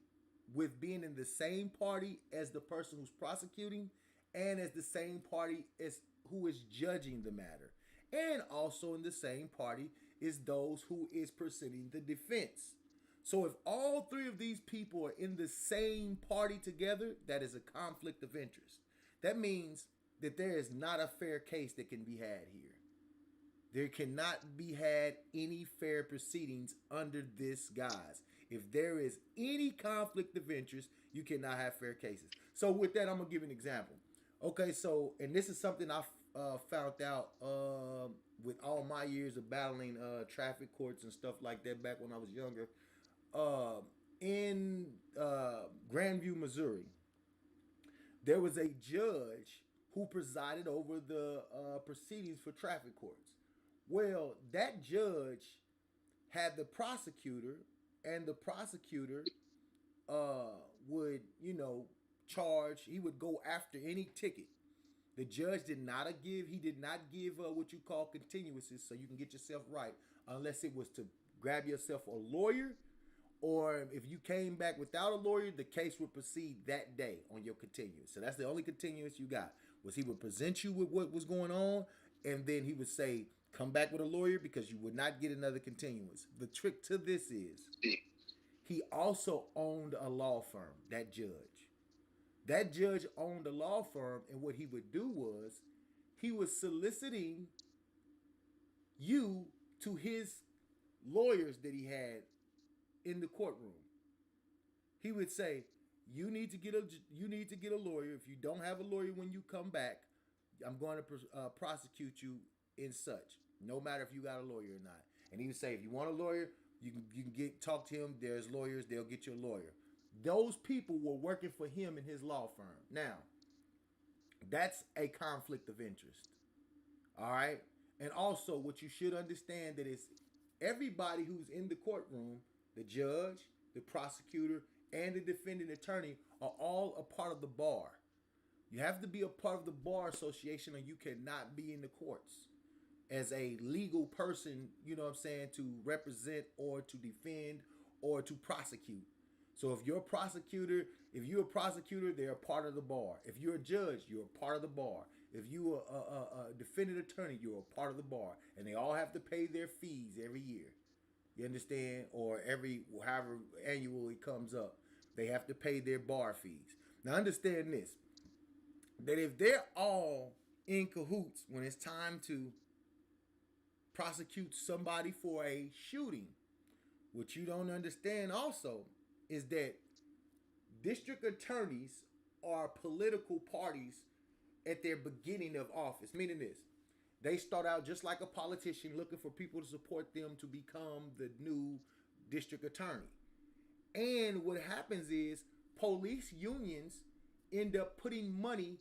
with being in the same party as the person who's prosecuting and as the same party as who is judging the matter. and also in the same party is those who is presenting the defense. So if all three of these people are in the same party together, that is a conflict of interest. That means that there is not a fair case that can be had here. There cannot be had any fair proceedings under this guise. If there is any conflict of interest, you cannot have fair cases. So with that, I'm gonna give an example. Okay, so and this is something I found out with all my years of battling traffic courts and stuff like that back when I was younger. Uh, in Grandview, Missouri, there was a judge who presided over the proceedings for traffic courts. Well, that judge had the prosecutor, and the prosecutor would, charge. He would go after any ticket. The judge did not give. He did not give what you call continuances, so you can get yourself right, unless it was to grab yourself a lawyer, or if you came back without a lawyer, the case would proceed that day on your continuance. So that's the only continuance you got. Was he would present you with what was going on, and then he would say, come back with a lawyer because you would not get another continuance. The trick to this is he also owned a law firm, that judge. That judge owned a law firm, and what he would do was he was soliciting you to his lawyers that he had in the courtroom. He would say, you need to get a lawyer. If you don't have a lawyer when you come back, I'm going to prosecute you in such, no matter if you got a lawyer or not. And he would say, if you want a lawyer, you can talk to him. There's lawyers. They'll get you a lawyer. Those people were working for him in his law firm. Now, that's a conflict of interest. All right? And also, what you should understand that is everybody who's in the courtroom, the judge, the prosecutor, and the defendant attorney are all a part of the bar. You have to be a part of the bar association, or you cannot be in the courts as a legal person, to represent or to defend or to prosecute. So if you're a prosecutor, they're a part of the bar. If you're a judge, you're a part of the bar. If you're a defendant attorney, you're a part of the bar. And they all have to pay their fees every year. You understand? Or however annual it comes up, they have to pay their bar fees. Now understand this, that if they're all in cahoots when it's time to prosecute somebody for a shooting, what you don't understand also is that district attorneys are political parties at their beginning of office, meaning this. They start out just like a politician looking for people to support them to become the new district attorney. And what happens is police unions end up putting money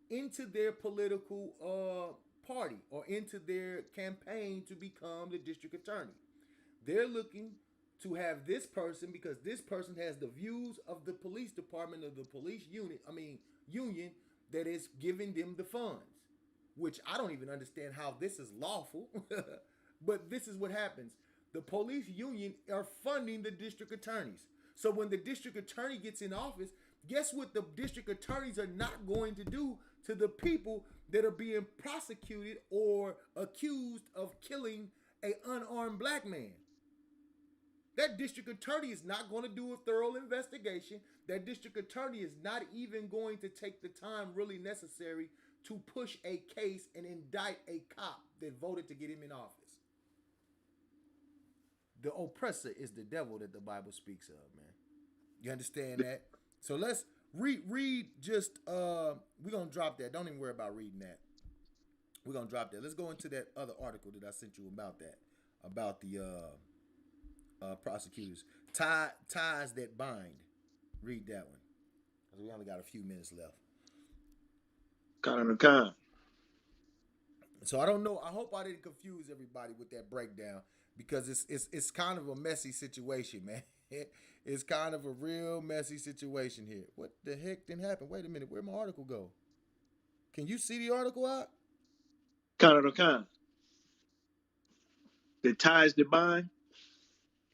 into their political party or into their campaign to become the district attorney. They're looking to have this person because this person has the views of the police department, of the police union that is giving them the funds, which I don't even understand how this is lawful. But this is what happens. The police union are funding the district attorneys. So when the district attorney gets in office, guess what the district attorneys are not going to do to the people that are being prosecuted or accused of killing an unarmed black man? That district attorney is not going to do a thorough investigation. That district attorney is not even going to take the time really necessary to push a case and indict a cop that voted to get him in office. The oppressor is the devil that the Bible speaks of, man. You understand that? So let's read just, we're going to drop that. Don't even worry about reading that. We're going to drop that. Let's go into that other article that I sent you about that, about the prosecutors. Ties that bind. Read that one. Because we only got a few minutes left. Con. So I don't know. I hope I didn't confuse everybody with that breakdown, because it's kind of a messy situation, man. It's kind of a real messy situation here. What the heck didn't happen? Wait a minute. Where'd my article go? Can you see the article out? Con. The ties that bind.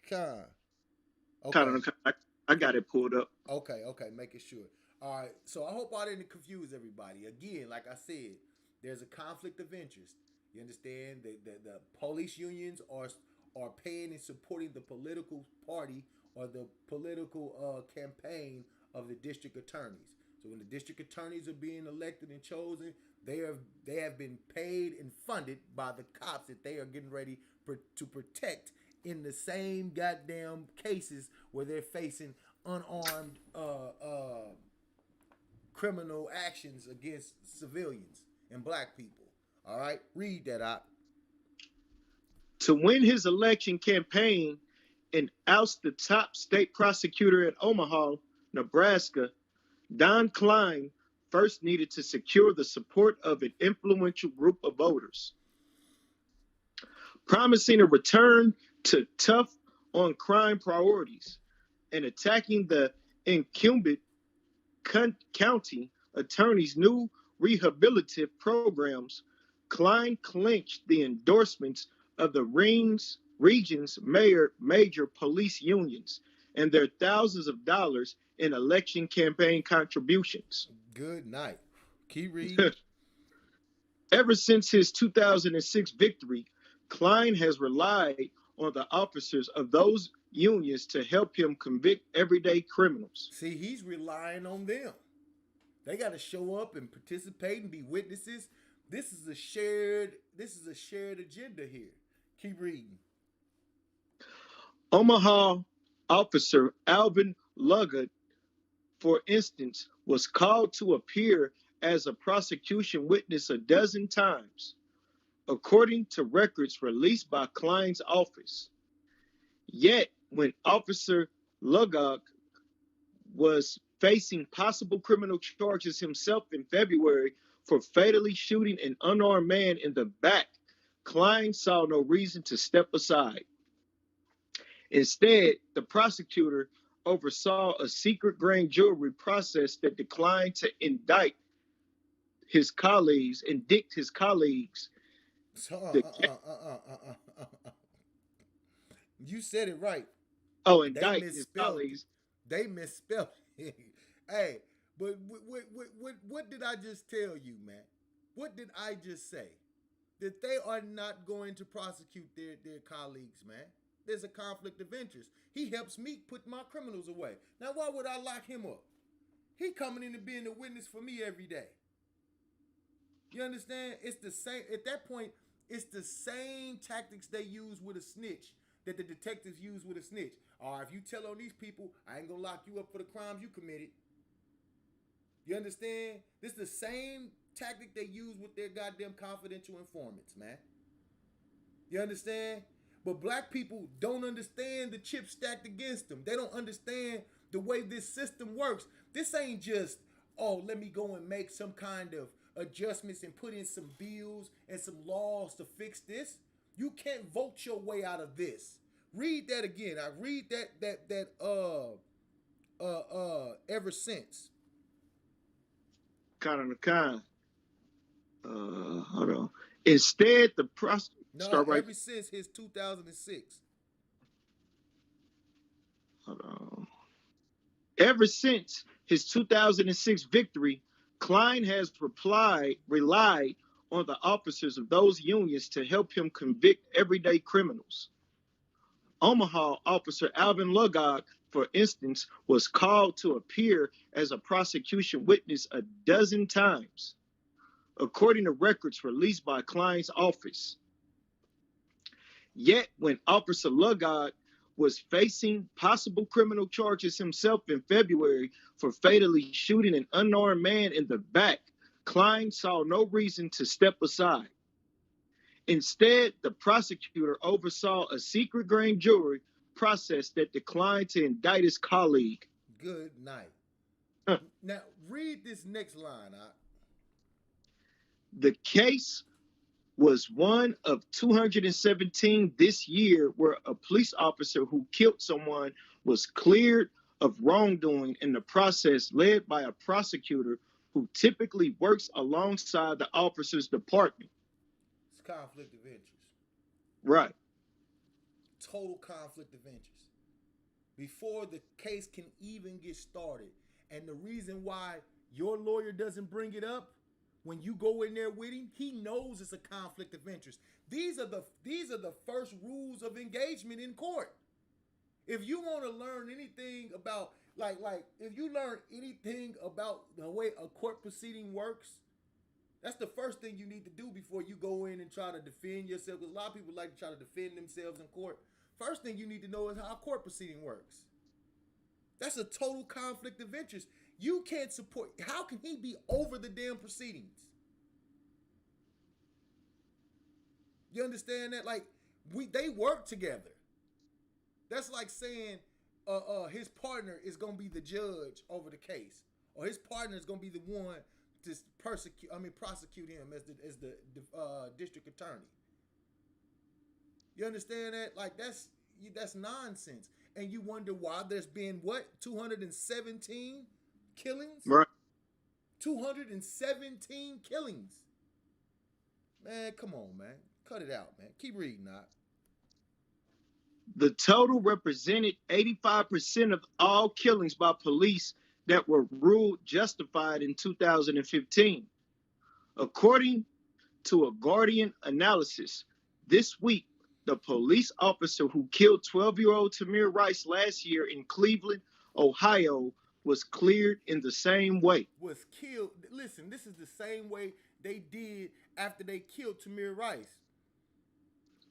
Con. Okay. I got it pulled up. Okay. Making sure. All right. So I hope I didn't confuse everybody. Again, like I said, there's a conflict of interest. You understand? The police unions are paying and supporting the political party or the political campaign of the district attorneys. So when the district attorneys are being elected and chosen, they have been paid and funded by the cops that they are getting ready to protect in the same goddamn cases where they're facing unarmed criminal actions against civilians and black people. All right, read that out. To win his election campaign and oust the top state prosecutor at Omaha, Nebraska, Don Klein first needed to secure the support of an influential group of voters. Promising a return to tough on crime priorities and attacking the incumbent county attorney's new rehabilitative programs, Klein clinched the endorsements of the region's major police unions and their thousands of dollars in election campaign contributions. Good night. Keep reading. Ever since his 2006 victory, Klein has relied on the officers of those unions to help him convict everyday criminals. See, he's relying on them. They got to show up and participate and be witnesses. This is a shared agenda here. Keep reading. Omaha officer Alvin Luggett, for instance, was called to appear as a prosecution witness a dozen times, according to records released by Klein's office. Yet, when Officer Luggett was facing possible criminal charges himself in February for fatally shooting an unarmed man in the back, Klein saw no reason to step aside. Instead, the prosecutor oversaw a secret grand jury process that declined to indict his colleagues. You said it right. Oh, indict his colleagues. They misspelled it. Hey, but what did I just tell you, man? What did I just say? That they are not going to prosecute their colleagues, man. There's a conflict of interest. He helps me put my criminals away. Now, why would I lock him up? He coming in and being a witness for me every day. You understand? It's the same. At that point, it's the same tactics they use with a snitch that the detectives use with a snitch. Or if you tell on these people, I ain't gonna lock you up for the crimes you committed. You understand? This is the same tactic they use with their goddamn confidential informants, man. You understand? But black people don't understand the chip stacked against them. They don't understand the way this system works. This ain't just, oh, let me go and make some kind of adjustments and put in some bills and some laws to fix this. You can't vote your way out of this. Read that again. I read that ever since. Hold on. Instead, the prosecutor. Ever since his 2006. Hold on. Ever since his 2006 victory, Klein has relied on the officers of those unions to help him convict everyday criminals. Omaha officer Alvin Luggett, for instance, was called to appear as a prosecution witness a dozen times, according to records released by Klein's office. Yet, when Officer Luggett was facing possible criminal charges himself in February for fatally shooting an unarmed man in the back, Klein saw no reason to step aside. Instead, the prosecutor oversaw a secret grand jury process that declined to indict his colleague. Good night. Now, read this next line out. The case was one of 217 this year where a police officer who killed someone was cleared of wrongdoing in the process led by a prosecutor who typically works alongside the officer's department. It's conflict of interest. Right. Total conflict of interest. Before the case can even get started. And the reason why your lawyer doesn't bring it up When you go in there with him, he knows it's a conflict of interest. These are the first rules of engagement in court. If you want to learn anything about like if you learn anything about the way a court proceeding works, that's the first thing you need to do before you go in and try to defend yourself. Because a lot of people like to try to defend themselves in court. First thing you need to know is how a court proceeding works. That's a total conflict of interest. You can't support. How can he be over the damn proceedings? You understand that? Like they work together. That's like saying his partner is gonna be the judge over the case, or his partner is gonna be the one to prosecute him as the district attorney. You understand that? Like that's nonsense. And you wonder why there's been 217 killings? Right. 217 killings. Man, come on, man. Cut it out, man. Keep reading, Knock. The total represented 85% of all killings by police that were ruled justified in 2015. According to a Guardian analysis, this week, the police officer who killed 12-year-old Tamir Rice last year in Cleveland, Ohio, was cleared in the same way. Was killed. Listen, this is the same way they did after they killed Tamir Rice.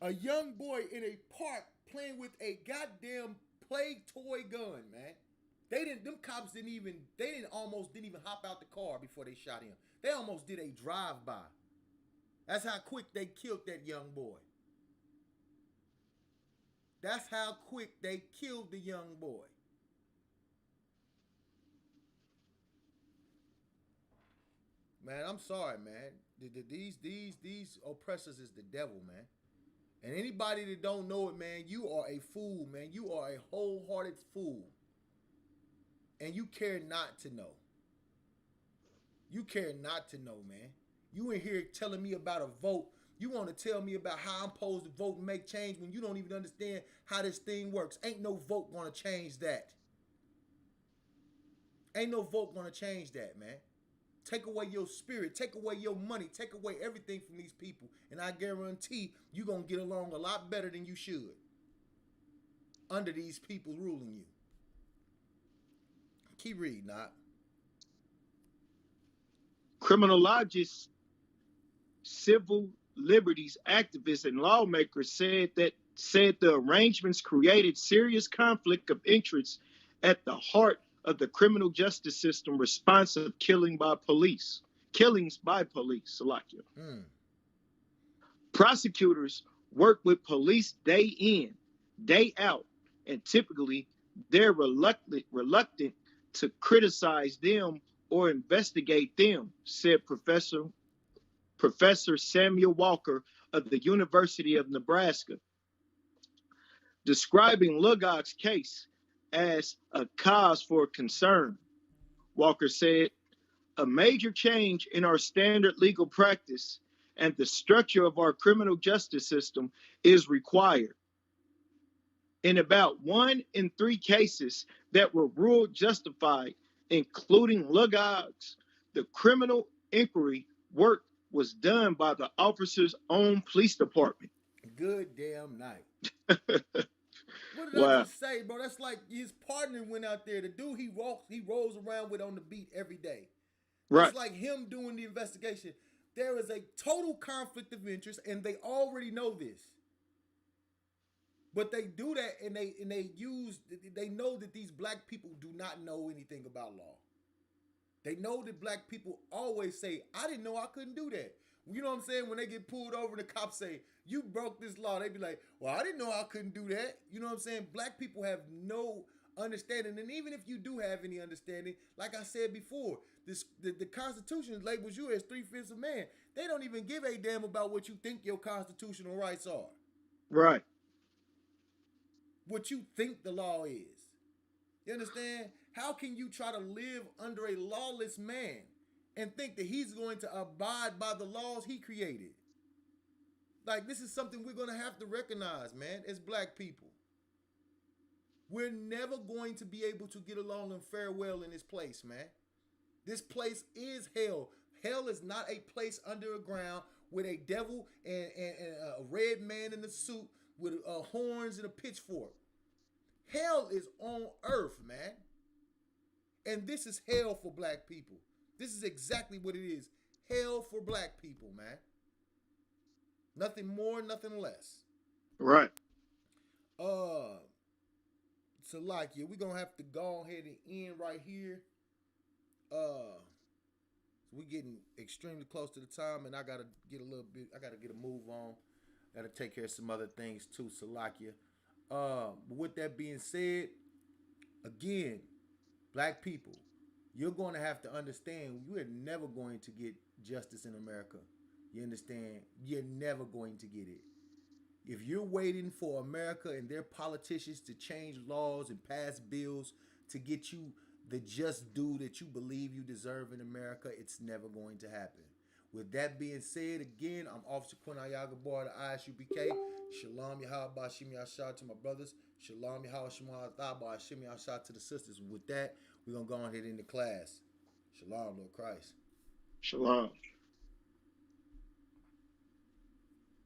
A young boy in a park playing with a goddamn play toy gun, man. Them cops almost didn't even hop out the car before they shot him. They almost did a drive-by. That's how quick they killed that young boy. That's how quick they killed the young boy. Man, I'm sorry, man. These oppressors is the devil, man. And anybody that don't know it, man, you are a fool, man. You are a wholehearted fool. And you care not to know. You care not to know, man. You in here telling me about a vote. You want to tell me about how I'm supposed to vote and make change when you don't even understand how this thing works. Ain't no vote going to change that. Ain't no vote going to change that, man. Take away your spirit. Take away your money. Take away everything from these people. And I guarantee you're going to get along a lot better than you should under these people ruling you. Keep reading, Knock. Criminologists, civil liberties activists, and lawmakers said the arrangements created serious conflict of interest at the heart of the criminal justice system response of killings by police, Salakia. Prosecutors work with police day in, day out, and typically they're reluctant to criticize them or investigate them, said Professor Samuel Walker of the University of Nebraska, describing Lugog's case as a cause for concern. Walker said, a major change in our standard legal practice and the structure of our criminal justice system is required. In about 1 in 3 cases that were ruled justified, including Lugog's, the criminal inquiry work was done by the officer's own police department. Good damn night. What did I just say, bro? That's like his partner went out there. The dude he rolls around with on the beat every day. Right. It's like him doing the investigation. There is a total conflict of interest, and they already know this. But they do that, and they know that these black people do not know anything about law. They know that black people always say, I didn't know I couldn't do that. You know what I'm saying? When they get pulled over, the cops say, you broke this law. They be like, well, I didn't know I couldn't do that. You know what I'm saying? Black people have no understanding. And even if you do have any understanding, like I said before, the Constitution labels you as 3/5 of man. They don't even give a damn about what you think your constitutional rights are. Right. What you think the law is. You understand? How can you try to live under a lawless man and think that he's going to abide by the laws he created? Like, this is something we're going to have to recognize, man, as black people. We're never going to be able to get along and fare well in this place, man. This place is hell. Hell is not a place under a ground with a devil and a red man in a suit with horns and a pitchfork. Hell is on earth, man. And this is hell for black people. This is exactly what it is. Hell for black people, man. Nothing more, nothing less. Right. So like, yeah, we're gonna have to go ahead and end right here. We're getting extremely close to the time, and I gotta get a move on. Gotta take care of some other things too, Salakia. But with that being said, again, black people, you're going to have to understand you are never going to get justice in America. You understand? You're never going to get it. If you're waiting for America and their politicians to change laws and pass bills to get you the just due that you believe you deserve in America, it's never going to happen. With that being said, again, I'm Officer Quinn Ayagabar, the Isupk. Shalom Yahweh Bashim Yashah to my brothers. Shalom Yahweh Shema Thaba Hashim Yashah to the sisters. With that, we're going to go ahead into class. Shalom, Lord Christ. Shalom.